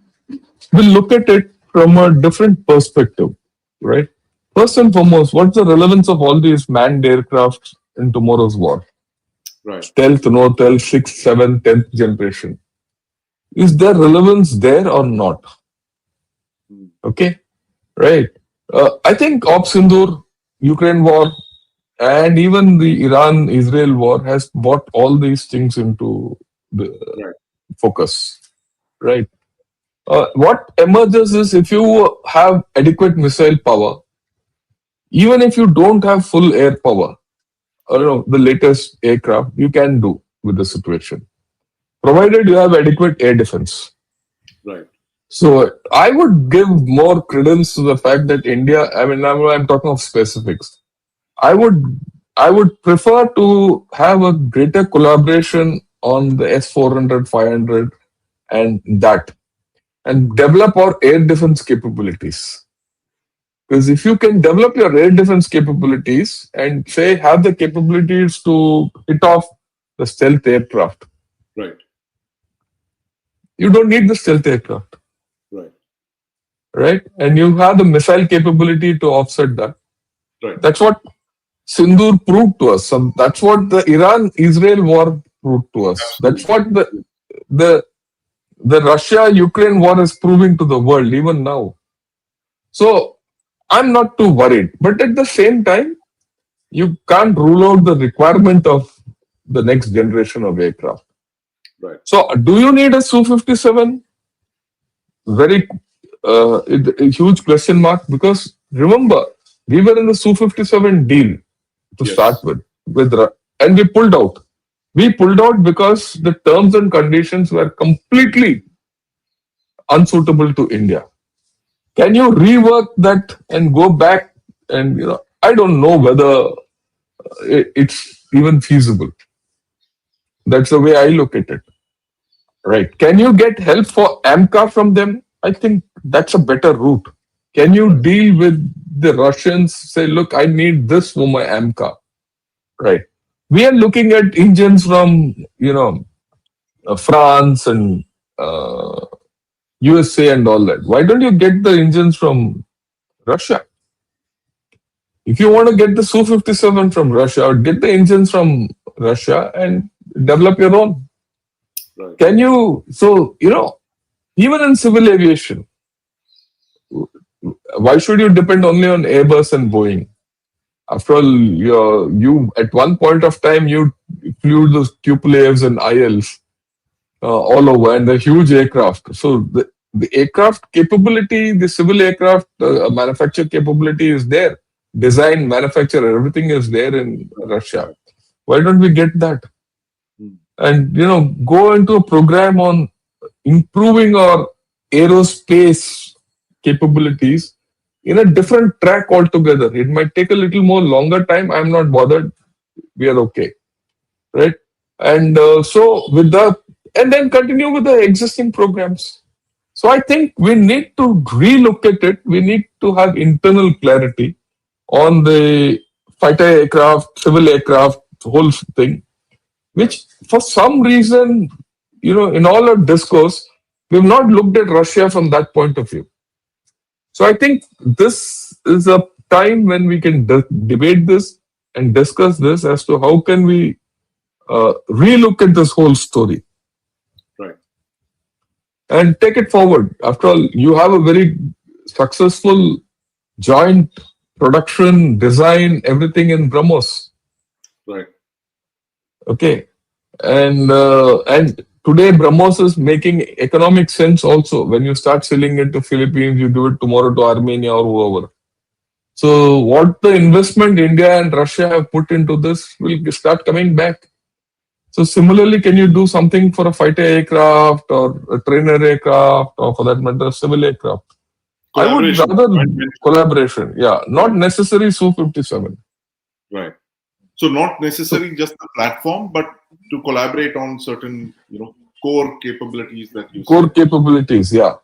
Speaker 2: will look at it from a different perspective, right? First and foremost, what's the relevance of all these manned aircraft in tomorrow's war?
Speaker 1: Right.
Speaker 2: Stealth, no stealth, 6th, 7th, 10th generation. Is there relevance there or not? Okay, right. I think Op Sindoor, Ukraine war, and even the Iran-Israel war has brought all these things into the
Speaker 1: Right.
Speaker 2: focus, right? What emerges is if you have adequate missile power, even if you don't have full air power, or the latest aircraft, you can do with the situation, provided you have adequate air defense.
Speaker 1: Right.
Speaker 2: So I would give more credence to the fact that India. I mean, I'm talking of specifics. I would prefer to have a greater collaboration on the S-400, 500, and that, and develop our air defense capabilities. Because if you can develop your air defense capabilities and say have the capabilities to hit off the stealth aircraft,
Speaker 1: Right.
Speaker 2: you don't need the stealth aircraft,
Speaker 1: Right.
Speaker 2: right? And you have the missile capability to offset that.
Speaker 1: Right.
Speaker 2: That's what Sindoor proved to us. That's what the Iran-Israel war proved to us.
Speaker 1: Absolutely.
Speaker 2: That's what the Russia-Ukraine war is proving to the world even now. So I'm not too worried. But at the same time, you can't rule out the requirement of the next generation of aircraft.
Speaker 1: Right.
Speaker 2: So do you need a Su-57? Very a huge question mark, because remember, we were in the Su-57 deal to
Speaker 1: Yes.
Speaker 2: start with and we pulled out. We pulled out because the terms and conditions were completely unsuitable to India. Can you rework that and go back? And I don't know whether it's even feasible. That's the way I look at it. Right? Can you get help for AMCA from them? I think that's a better route. Can you deal with the Russians? Say, look, I need this for my AMCA. Right? We are looking at engines from France and USA and all that. Why don't you get the engines from Russia? If you want to get the Su-57 from Russia, get the engines from Russia and develop your own.
Speaker 1: Right.
Speaker 2: Can you? So, even in civil aviation, why should you depend only on Airbus and Boeing? After all, you at one point of time, you flew those Tupolevs and ILs all over, and the huge aircraft. So the aircraft capability, the civil aircraft manufacture capability is there. Design, manufacture, everything is there in Russia. Why don't we get that? And go into a program on improving our aerospace capabilities in a different track altogether. It might take a little more longer time. I'm not bothered. We are okay, right? And so with the and then continue with the existing programs. So I think we need to relook at it. We need to have internal clarity on the fighter aircraft, civil aircraft, whole thing, which for some reason, in all our discourse, we've not looked at Russia from that point of view. So I think this is a time when we can debate this and discuss this as to how can we relook at this whole story.
Speaker 1: Right.
Speaker 2: And take it forward. After all, you have a very successful joint production, design, everything in BrahMos.
Speaker 1: Right.
Speaker 2: Okay. And today BrahMos is making economic sense also. When you start selling it to Philippines, you do it tomorrow to Armenia or whoever. So what the investment India and Russia have put into this will start coming back. So similarly, can you do something for a fighter aircraft or a trainer aircraft or for that matter, a civil aircraft? I would rather collaboration. Yeah, not necessary Su-57.
Speaker 1: Right. So not necessarily just the platform, but to collaborate on certain, core capabilities that you
Speaker 2: core
Speaker 1: said.
Speaker 2: capabilities. Yeah.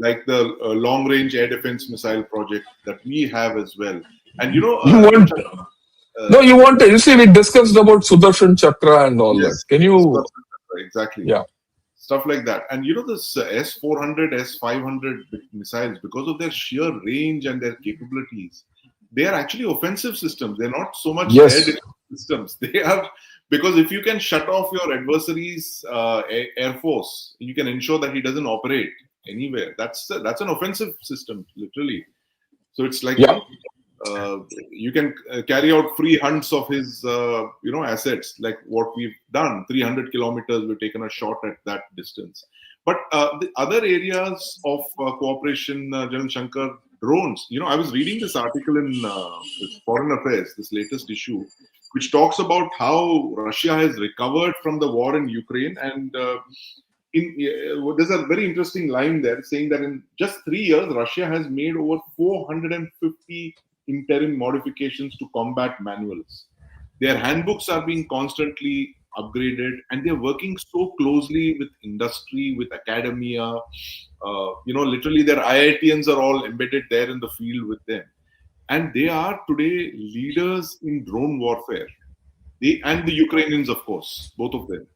Speaker 1: like the long range air defense missile project that we have as well. And
Speaker 2: You want
Speaker 1: uh,
Speaker 2: no, you want to. You see, we discussed about Sudarshan Chakra and all that.
Speaker 1: yes,
Speaker 2: Can you?
Speaker 1: exactly.
Speaker 2: Yeah.
Speaker 1: Stuff like that. And this S-400, S-500 missiles, because of their sheer range and their capabilities, they are actually offensive systems. They're not so much air
Speaker 2: Yes.
Speaker 1: defense systems. They are, because if you can shut off your adversary's air force, you can ensure that he doesn't operate anywhere. That's an offensive system, literally. So it's like,
Speaker 2: Yeah.
Speaker 1: you can carry out free hunts of his, assets, like what we've done. 300 kilometers, we've taken a shot at that distance. But the other areas of cooperation, General Shankar, drones. I was reading this article in Foreign Affairs, this latest issue, which talks about how Russia has recovered from the war in Ukraine. And there's a very interesting line there saying that in just 3 years, Russia has made over 450 interim modifications to combat manuals. Their handbooks are being constantly upgraded, and they're working so closely with industry, with academia. Literally, their IITians are all embedded there in the field with them. And they are today leaders in drone warfare. And the Ukrainians, of course, both of them.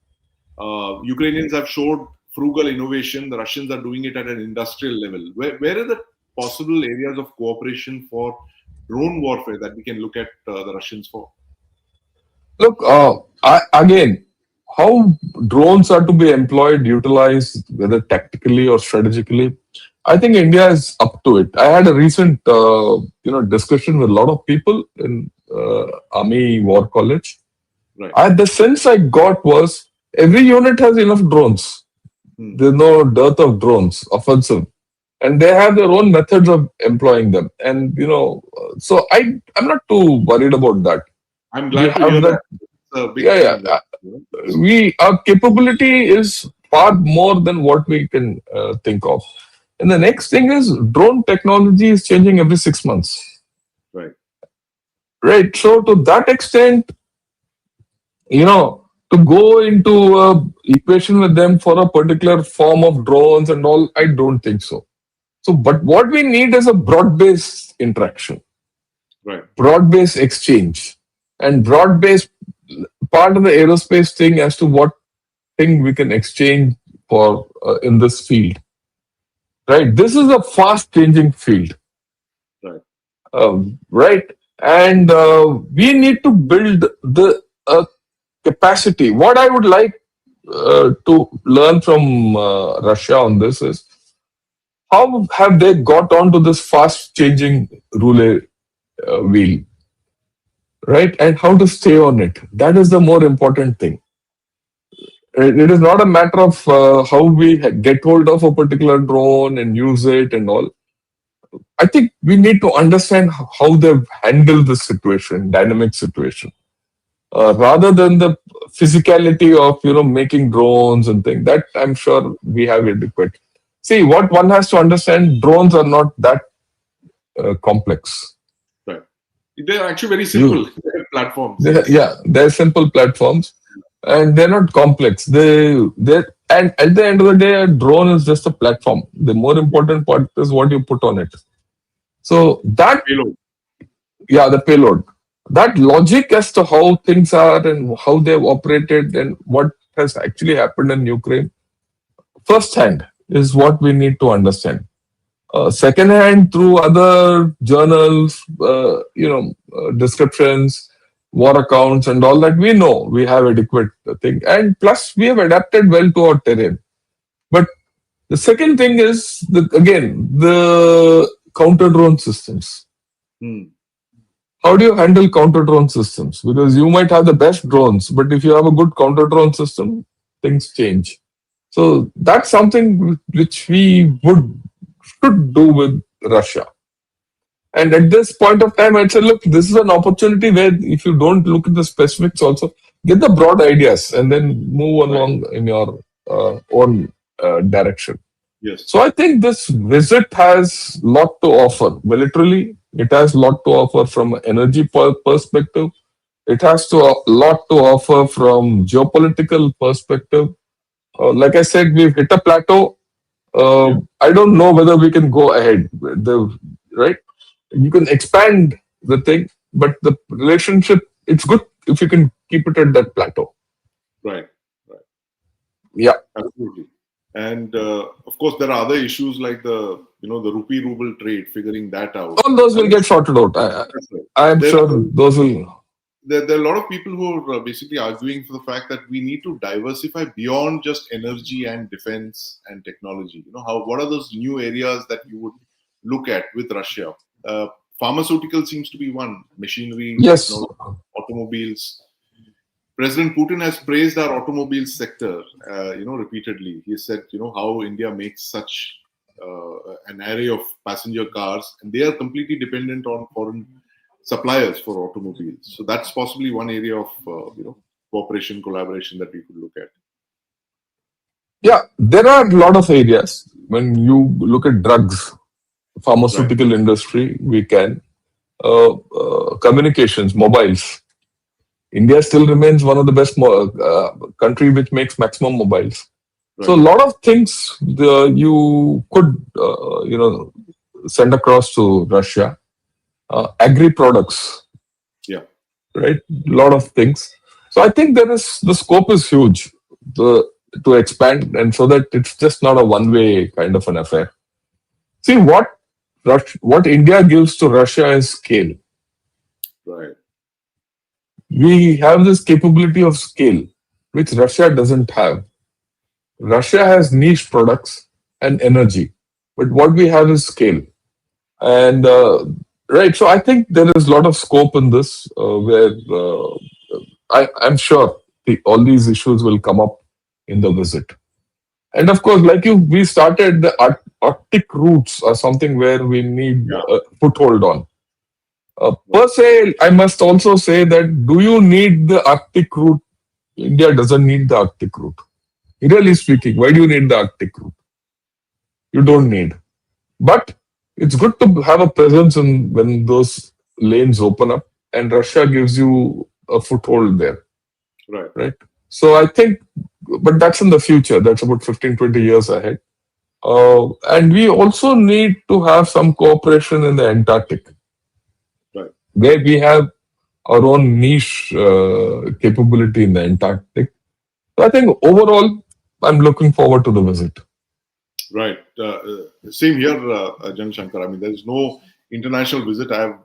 Speaker 1: Ukrainians have showed frugal innovation. The Russians are doing it at an industrial level. Where are the possible areas of cooperation for drone warfare that we can look at the Russians for?
Speaker 2: Look, again, how drones are to be employed, utilized, whether tactically or strategically, I think India is up to it. I had a recent, discussion with a lot of people in Army War College.
Speaker 1: Right.
Speaker 2: The sense I got was every unit has enough drones. There's no dearth of drones, offensive, and they have their own methods of employing them. And so I'm not too worried about that.
Speaker 1: I'm glad to hear that.
Speaker 2: Our capability is far more than what we can think of. And the next thing is drone technology is changing every 6 months.
Speaker 1: Right.
Speaker 2: Right. So to that extent, to go into a equation with them for a particular form of drones and all, I don't think so. So, but what we need is a broad-based interaction,
Speaker 1: right?
Speaker 2: Broad-based exchange, and broad-based part of the aerospace thing as to what thing we can exchange for in this field, right? This is a fast-changing field,
Speaker 1: right?
Speaker 2: Right, and we need to build the capacity. What I would like to learn from Russia on this is how have they got onto this fast-changing roulette wheel, right? And how to stay on it. That is the more important thing. It is not a matter of how we get hold of a particular drone and use it and all. I think we need to understand how they've handled the situation, dynamic situation, rather than the physicality of making drones and things. That I'm sure we have adequate. See, what one has to understand: drones are not that complex.
Speaker 1: Right. They're actually very simple platforms.
Speaker 2: They're simple platforms, and they're not complex. And at the end of the day, a drone is just a platform. The more important part is what you put on it. So that
Speaker 1: payload.
Speaker 2: The payload. That logic as to how things are and how they've operated and what has actually happened in Ukraine, firsthand, is what we need to understand. Secondhand, through other journals, descriptions, war accounts, and all that, we know we have adequate thing. And plus, we have adapted well to our terrain. But the second thing is, the counter drone systems. How do you handle counter drone systems? Because you might have the best drones, but if you have a good counter drone system, things change. So that's something which we should do with Russia. And at this point of time, I'd say, look, this is an opportunity where if you don't look at the specifics also, get the broad ideas and then move along in your own direction.
Speaker 1: Yes.
Speaker 2: So I think this visit has a lot to offer. Militarily, it has a lot to offer from an energy perspective. It has a lot to offer from geopolitical perspective. Like I said, we've hit a plateau.
Speaker 1: Yeah.
Speaker 2: I don't know whether we can go ahead. Right? You can expand the thing, but the relationship, it's good if you can keep it at that plateau.
Speaker 1: Right. Right.
Speaker 2: Yeah.
Speaker 1: Absolutely. And of course, there are other issues like the rupee ruble trade, figuring that out.
Speaker 2: All those
Speaker 1: I
Speaker 2: will
Speaker 1: mean,
Speaker 2: get sorted out.
Speaker 1: that's right.
Speaker 2: I am
Speaker 1: There,
Speaker 2: sure those will.
Speaker 1: there are a lot of people who are basically arguing for the fact that we need to diversify beyond just energy and defense and technology. What are those new areas that you would look at with Russia? Pharmaceutical seems to be one, machinery,
Speaker 2: Yes.
Speaker 1: technology, automobiles. President Putin has praised our automobile sector, repeatedly. He said, how India makes such an array of passenger cars, and they are completely dependent on foreign suppliers for automobiles. So that's possibly one area of, cooperation, collaboration that we could look at.
Speaker 2: Yeah, there are a lot of areas. When you look at drugs,
Speaker 1: Right,
Speaker 2: pharmaceutical industry, we can. Communications, mobiles. India still remains one of the best country which makes maximum mobiles. So a
Speaker 1: right,
Speaker 2: lot of things you could send across to Russia. Agri products,
Speaker 1: yeah,
Speaker 2: right? A lot of things. So I think the scope is huge to expand, and so that it's just not a one way kind of an affair. See what India gives to Russia is scale.
Speaker 1: right,
Speaker 2: We have this capability of scale, which Russia doesn't have. Russia has niche products and energy, but what we have is scale. And right, so I think there is a lot of scope in this where I'm sure all these issues will come up in the visit. And of course, like we started the Arctic routes are something where we need
Speaker 1: yeah,
Speaker 2: a foothold on. Per se, I must also say that do you need the Arctic route? India doesn't need the Arctic route. Really speaking, why do you need the Arctic route? You don't need. But it's good to have a presence in when those lanes open up, and Russia gives you a foothold there,
Speaker 1: right,
Speaker 2: right? So I think, but that's in the future. That's about 15, 20 years ahead. And we also need to have some cooperation in the Antarctic,
Speaker 1: right.
Speaker 2: where we have our own niche capability in the Antarctic. So I think overall, I'm looking forward to the visit.
Speaker 1: Right. Same here, Jan Shankar. I mean, there is no international visit I have,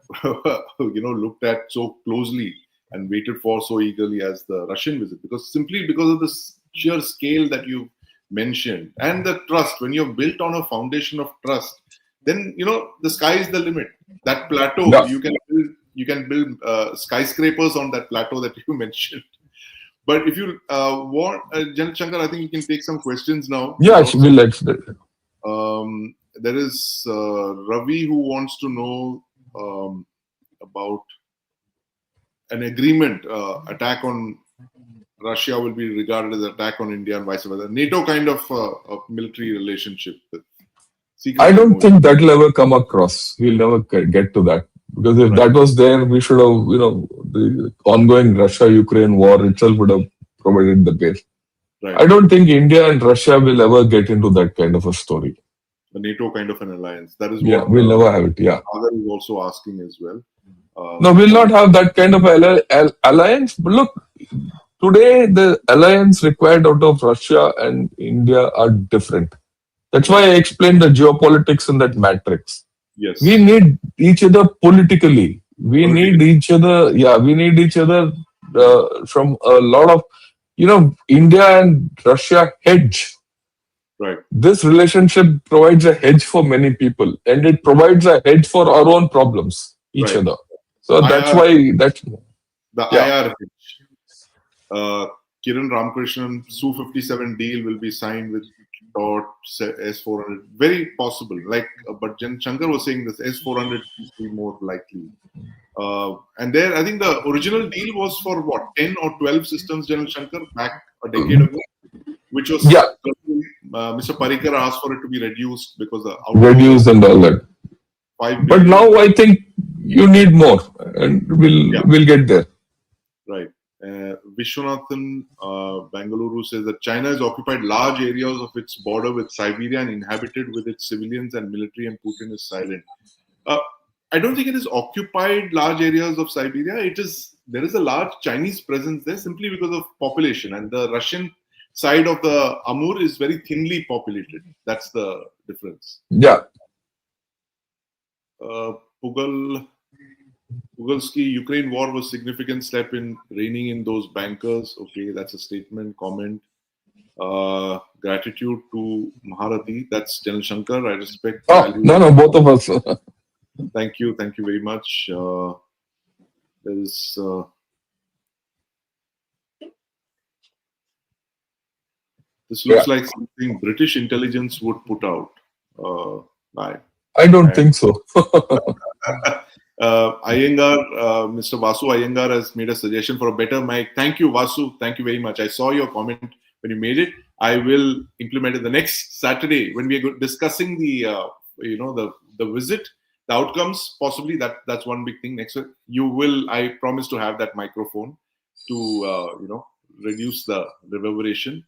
Speaker 1: looked at so closely and waited for so eagerly as the Russian visit, simply because of the sheer scale that you mentioned and the trust. When you're built on a foundation of trust, then the sky is the limit. That plateau,
Speaker 2: Yeah,
Speaker 1: you can build skyscrapers on that plateau that you mentioned. But if you want, Jan Shankar, I think you can take some questions now.
Speaker 2: yeah, we'll let.
Speaker 1: There is Ravi who wants to know about an agreement. Attack on Russia will be regarded as an attack on India and vice versa. NATO kind of military relationship with secret
Speaker 2: I don't
Speaker 1: MOU.
Speaker 2: think that will ever come across. We'll never get to that. Because if that was there, we should have, the ongoing Russia-Ukraine war itself would have provided the base.
Speaker 1: Right.
Speaker 2: I don't think India and Russia will ever get into that kind of a story.
Speaker 1: The NATO kind of an alliance. That is
Speaker 2: Yeah,
Speaker 1: what
Speaker 2: we'll never have it. Yeah.
Speaker 1: Howver is also asking as well.
Speaker 2: No, we'll not have that kind of alliance. But look, today the alliance required out of Russia and India are different. That's why I explained the geopolitics in that matrix.
Speaker 1: Yes.
Speaker 2: We need each other politically. We need each other. Yeah, we need each other from a lot of, India and Russia hedge.
Speaker 1: Right.
Speaker 2: This relationship provides a hedge for many people, and it provides a hedge for our own problems, each other. So that's why that's
Speaker 1: the IR hedge. Kiran Ramakrishnan Su-57 deal will be signed with S-400. Very possible. But Jan Shankar was saying this S-400 is more likely. And there, I think the original deal was for what, 10 or 12 systems, Jan Shankar, back a decade ago, which was Mr. Parikar asked for it to be reduced because the
Speaker 2: reduced and all that. But now I think you need more, and we'll get there.
Speaker 1: Right. Vishwanathan Bangalore says that China has occupied large areas of its border with Siberia and inhabited with its civilians and military, and Putin is silent. I don't think it is occupied large areas of Siberia. There is a large Chinese presence there simply because of population, and the Russian side of the Amur is very thinly populated. That's the difference.
Speaker 2: Yeah.
Speaker 1: Pugalski, Ukraine war was significant step in reining in those bankers. Okay, that's a statement, comment. Gratitude to Maharati. That's General Shankar. I respect.
Speaker 2: Oh, no, both of us.
Speaker 1: Thank you very much. There is. This looks like something British intelligence would put out.
Speaker 2: I don't think so.
Speaker 1: Iyengar, Mr. Vasu Iyengar has made a suggestion for a better mic. Thank you, Vasu. Thank you very much. I saw your comment when you made it. I will implement it the next Saturday when we are discussing the visit, the outcomes. Possibly that's one big thing. Next week, I promise to have that microphone to reduce the reverberation.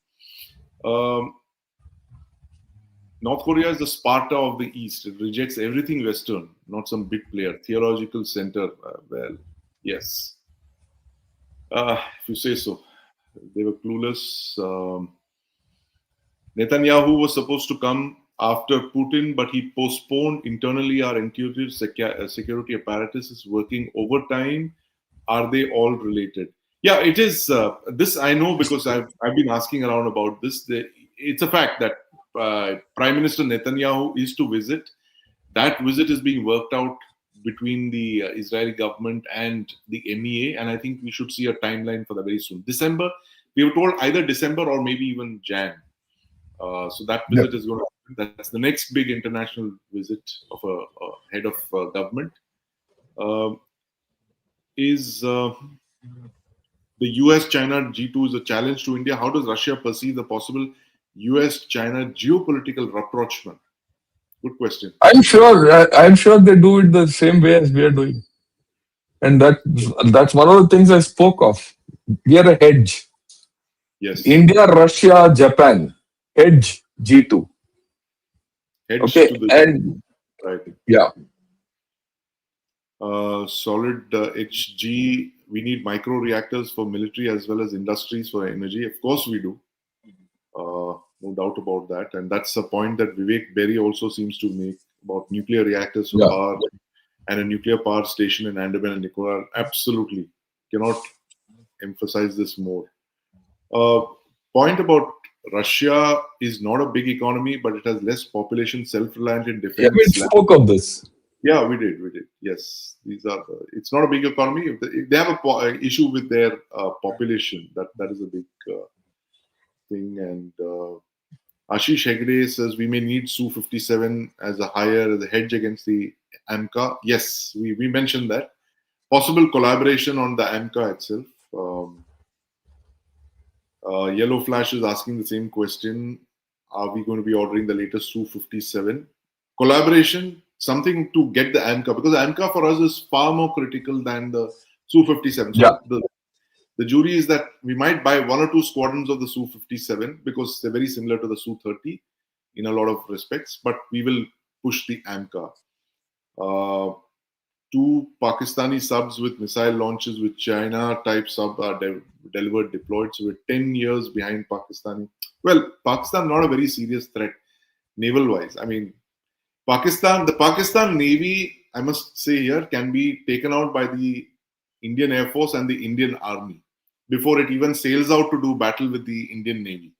Speaker 1: North Korea is the Sparta of the East. It rejects everything Western, not some big player. Theological center. Well, yes. If you say so. They were clueless. Netanyahu was supposed to come after Putin, but he postponed internally. Our intuitive security apparatus is working overtime. Are they all related? Yeah, it is. This I know because I've been asking around about this. It's a fact that Prime Minister Netanyahu is to visit. That visit is being worked out between the Israeli government and the MEA, and I think we should see a timeline for that very soon. December, we were told either December or maybe even Jan. So that visit is going to happen. That's the next big international visit of a head of government. The US-China G2 is a challenge to India. How does Russia perceive the possible US-China geopolitical rapprochement? Good question.
Speaker 2: I'm sure they do it the same way as we are doing. And that's one of the things I spoke of. We are a hedge.
Speaker 1: Yes.
Speaker 2: India, Russia, Japan. Hedge G2.
Speaker 1: Hedge
Speaker 2: okay.
Speaker 1: To the
Speaker 2: and
Speaker 1: right.
Speaker 2: Yeah.
Speaker 1: Solid HG. We need micro reactors for military as well as industries for energy. Of course we do. No doubt about that. And that's a point that Vivek Berry also seems to make about nuclear reactors for power and a nuclear power station in Andaman and Nicobar. Absolutely. Cannot emphasize this more. Point about Russia is not a big economy, but it has less population, self-reliant in defense.
Speaker 2: Yeah, we spoke of this.
Speaker 1: Yeah, we did. Yes, it's not a big economy. They have a issue with their population. That is a big thing. And Ashish Hegde says we may need Su-57 as a hedge against the AMCA. Yes, we mentioned that. Possible collaboration on the AMCA itself. Yellow Flash is asking the same question. Are we going to be ordering the latest Su-57? Collaboration, something to get the AMCA, because the AMCA for us is far more critical than the Su-57. So the jury is that we might buy 1 or 2 squadrons of the Su-57 because they're very similar to the Su-30 in a lot of respects, but we will push the AMCA. 2 Pakistani subs with missile launches with China type sub are deployed. So we're 10 years behind Pakistani. Well, Pakistan not a very serious threat naval wise. I mean, the Pakistan Navy, I must say here, can be taken out by the Indian Air Force and the Indian Army before it even sails out to do battle with the Indian Navy.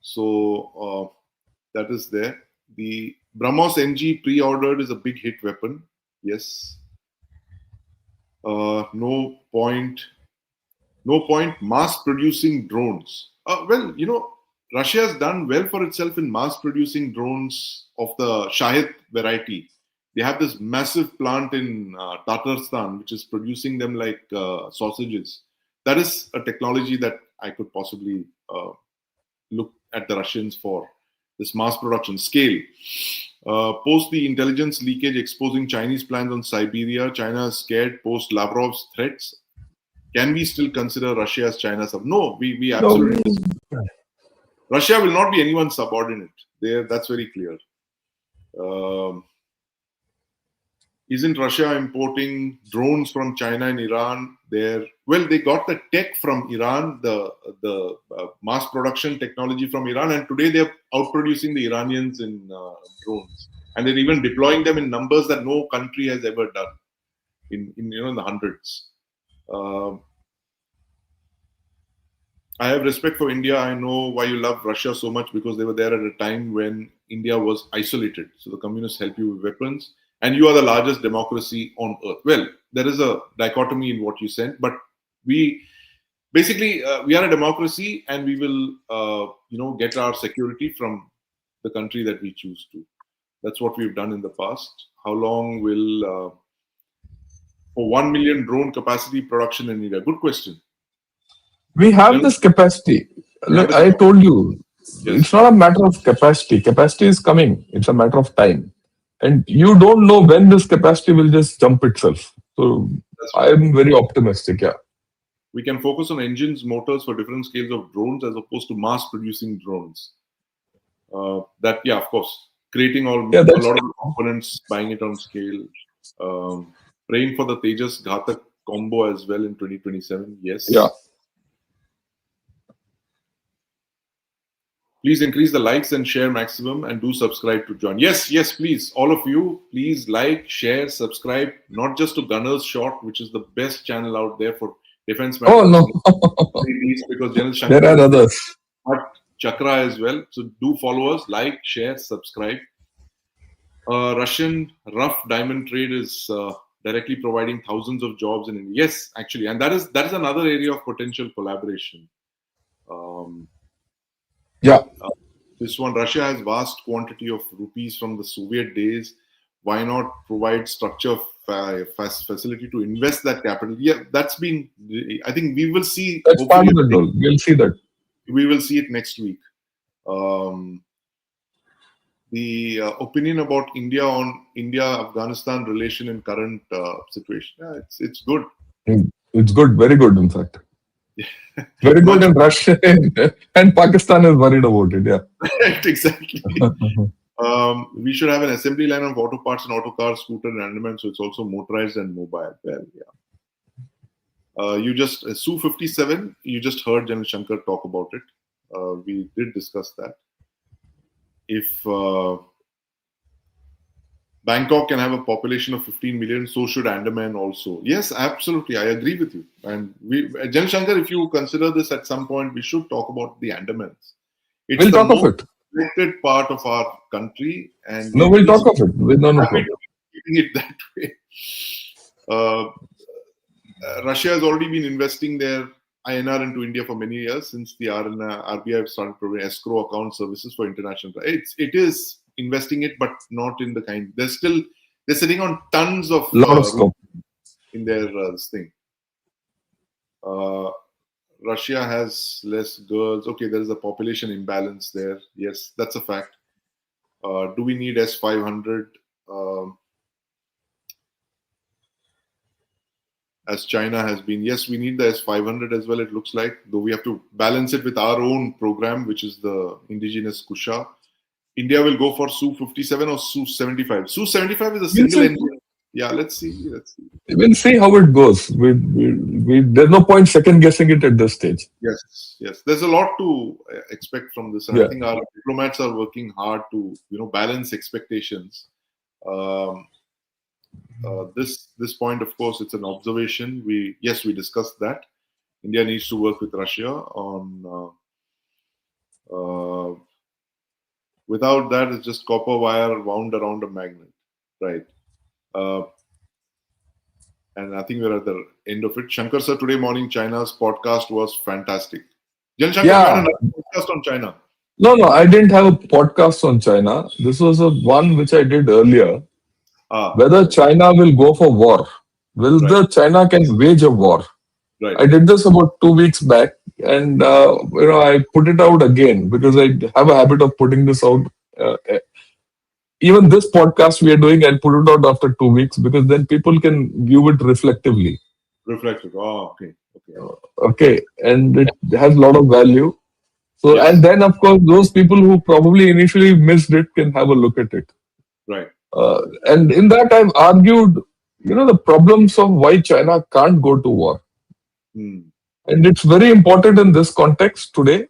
Speaker 1: So that is there. The BrahMos NG pre-ordered is a big hit weapon. Yes. No point mass producing drones. Well, Russia has done well for itself in mass producing drones of the Shahid variety. They have this massive plant in Tatarstan, which is producing them like sausages. That is a technology that I could possibly look at the Russians for, this mass production scale. Post the intelligence leakage exposing Chinese plans on Siberia, China is scared post Lavrov's threats. Can we still consider Russia as China's sub? No, we
Speaker 2: No,
Speaker 1: absolutely. Russia will not be anyone's subordinate. That's very clear. Isn't Russia importing drones from China and Iran? They got the tech from Iran, the mass production technology from Iran, and today they're outproducing the Iranians in drones, and they're even deploying them in numbers that no country has ever done, in the hundreds. I have respect for India. I know why you love Russia so much, because they were there at a time when India was isolated. So the communists help you with weapons, and you are the largest democracy on earth. Well, there is a dichotomy in what you said, but we are a democracy, and we will get our security from the country that we choose to. That's what we've done in the past. How long will for 1 million drone capacity production in India? Good question.
Speaker 2: We have this capacity. Like I told you, it's not a matter of capacity. Capacity is coming. It's a matter of time. And you don't know when this capacity will just jump itself. So I'm very optimistic, yeah.
Speaker 1: We can focus on engines, motors for different scales of drones as opposed to mass producing drones. Of course. Creating a lot of components, buying it on scale. Praying for the Tejas Ghatak combo as well in 2027. Yes.
Speaker 2: Yeah.
Speaker 1: Please increase the likes and share maximum, and do subscribe to join. Yes, please. All of you, please like, share, subscribe, not just to Gunner's Shot, which is the best channel out there for defense matters.
Speaker 2: Oh, no.
Speaker 1: Because General Shankar,
Speaker 2: there are others.
Speaker 1: But Chakra as well. So do follow us, like, share, subscribe. Russian rough diamond trade is directly providing thousands of jobs in India. Yes, actually. And that is another area of potential collaboration. This one, Russia has vast quantity of rupees from the Soviet days. Why not provide structure facility to invest that capital? Yeah, that's been. I think we will see.
Speaker 2: That's part of the goal. We'll see that.
Speaker 1: We will see it next week. The opinion about India-Afghanistan relation in current situation. Yeah, it's good.
Speaker 2: It's good, very good, in fact. Very good, and Russia and Pakistan is worried about it. Yeah,
Speaker 1: right, exactly. We should have an assembly line of auto parts and auto cars, scooter, and animals, so it's also motorized and mobile. Well, yeah. You just Su-57. You just heard General Shankar talk about it. We did discuss that. If Bangkok can have a population of 15 million, so should Andaman also. Yes, absolutely. I agree with you. And General Shankar, if you consider this at some point, we should talk about the Andamans.
Speaker 2: We'll talk of it.
Speaker 1: Connected part of our country. And
Speaker 2: we'll talk of it. No problem.
Speaker 1: Keeping it that way. Russia has already been investing their INR into India for many years, since the RBI have started providing escrow account services for international. It is investing it, but not in the kind. They're sitting on tons of
Speaker 2: scope
Speaker 1: in their this thing. Russia has less girls. Okay, there is a population imbalance there. Yes, that's a fact. Do we need S-500 as China has been? Yes, we need the S-500 as well, it looks like, though we have to balance it with our own program, which is the indigenous Kusha. India will go for Su-57 or Su-75. Su-75 is a single engine. Yeah, let's see.
Speaker 2: We'll see how it goes. There's no point second guessing it at this stage.
Speaker 1: Yes. There's a lot to expect from this, and I think our diplomats are working hard to balance expectations. This point, of course, it's an observation. We discussed that. India needs to work with Russia on. Without that, it's just copper wire wound around a magnet, right? And I think we're at the end of it. Shankar sir, today morning China's podcast was fantastic. Jan Shankar, you had another podcast on China.
Speaker 2: No, I didn't have a podcast on China. This was one which I did earlier. Whether China will go for war. Will China can wage a war?
Speaker 1: Right.
Speaker 2: I did this about 2 weeks back, and I put it out again because I have a habit of putting this out. Even this podcast we are doing, I'll put it out after 2 weeks because then people can view it reflectively.
Speaker 1: Reflective. Oh, okay. Okay.
Speaker 2: Okay, and it has a lot of value. So,
Speaker 1: Yes.
Speaker 2: and then of course, those people who probably initially missed it can have a look at it.
Speaker 1: Right.
Speaker 2: And in that, I've argued, the problems of why China can't go to war.
Speaker 1: Hmm.
Speaker 2: And it's very important in this context today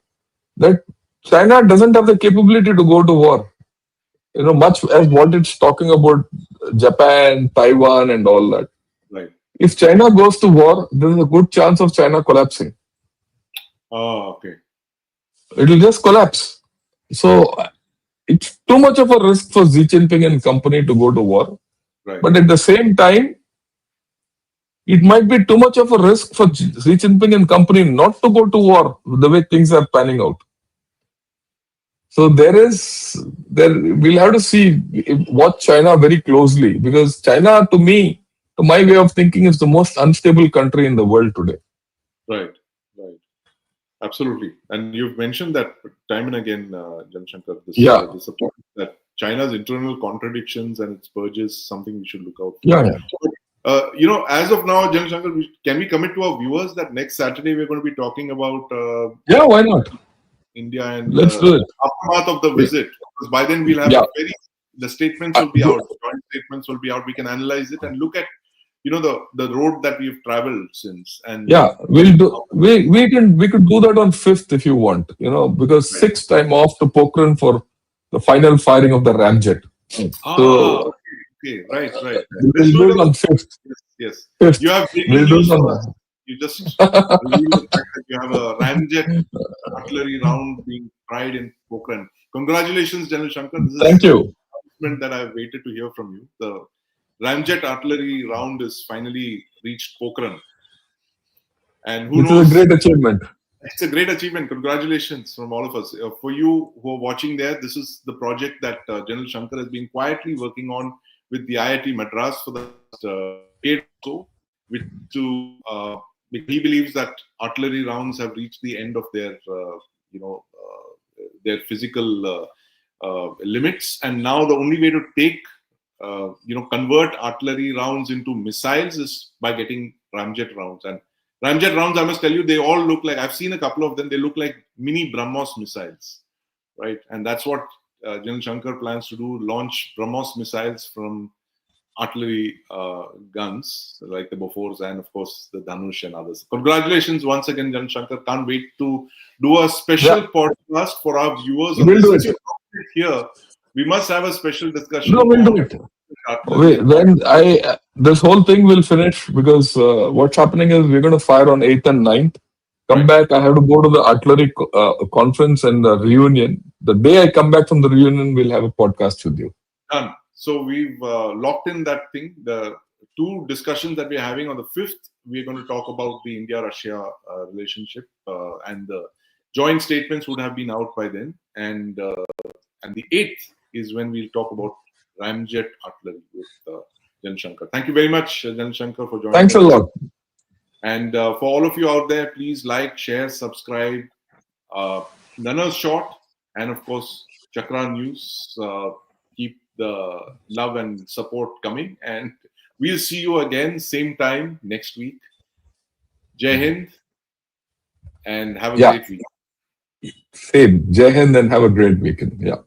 Speaker 2: that China doesn't have the capability to go to war. Much as what it's talking about Japan, Taiwan, and all that.
Speaker 1: Right.
Speaker 2: If China goes to war, there's a good chance of China collapsing.
Speaker 1: Oh, okay.
Speaker 2: It'll just collapse. So it's too much of a risk for Xi Jinping and company to go to war.
Speaker 1: Right.
Speaker 2: But at the same time, it might be too much of a risk for Xi Jinping and company not to go to war the way things are panning out. So we'll have to see, watch China very closely, because China, to me, to my way of thinking, is the most unstable country in the world today.
Speaker 1: Right. Right. Absolutely. And you've mentioned that time and again, Jan Shankar,
Speaker 2: Yeah.
Speaker 1: this point that China's internal contradictions and its purges something we should look out for.
Speaker 2: Yeah.
Speaker 1: As of now, Jan Shankar, can we commit to our viewers that next Saturday we're going to be talking about
Speaker 2: Yeah, why not?
Speaker 1: India and
Speaker 2: Let's do it.
Speaker 1: aftermath of the visit? Because by then we'll have the statements will be out, joint statements will be out. We can analyze it and look at the road that we've traveled since. And
Speaker 2: we'll do. We could do that on 5th if you want. Because 6th I'm off to Pokhran for the final firing of the ramjet. So
Speaker 1: okay, right.
Speaker 2: We'll do it on 5th.
Speaker 1: Yes.
Speaker 2: 5th.
Speaker 1: You have
Speaker 2: We'll do it on.
Speaker 1: You just revealed the fact that you have a ramjet artillery round being tried in Pokhran. Congratulations, General Shankar. This
Speaker 2: Thank you.
Speaker 1: That I've waited to hear from you. The ramjet artillery round is finally reached Pokhran. And who knows?
Speaker 2: It's a great achievement.
Speaker 1: It's a great achievement. Congratulations from all of us. For you who are watching there, this is the project that General Shankar has been quietly working on with the IIT Madras for the last decade or so, because he believes that artillery rounds have reached the end of their physical limits, and now the only way to convert artillery rounds into missiles is by getting ramjet rounds. And ramjet rounds, I must tell you, they all look like, I've seen a couple of them, they look like mini BrahMos missiles, right? And that's what General Shankar plans to do, launch BrahMos missiles from artillery guns like the Bofors and of course the Dhanush and others. Congratulations once again, General Shankar. Can't wait to do a special podcast for our viewers.
Speaker 2: We'll do it.
Speaker 1: Here, we must have a special discussion.
Speaker 2: No, we'll do it. This whole thing will finish, because what's happening is we're going to fire on 8th and 9th. Come back, I have to go to the artillery conference and the reunion. The day I come back from the reunion, we'll have a podcast with you.
Speaker 1: Done. So we've locked in that thing. The two discussions that we're having on the 5th, we're going to talk about the India-Russia relationship, and the joint statements would have been out by then. And the 8th is when we'll talk about ramjet artillery with Jan Shankar. Thank you very much, Jan Shankar, for joining us.
Speaker 2: Thanks a lot.
Speaker 1: And for all of you out there, please like, share, subscribe. Nana's Short, and of course, Chakra News. Keep the love and support coming. And we'll see you again, same time next week. Jai Hind, and have a great week.
Speaker 2: Same. Jai Hind and have a great weekend. Yeah.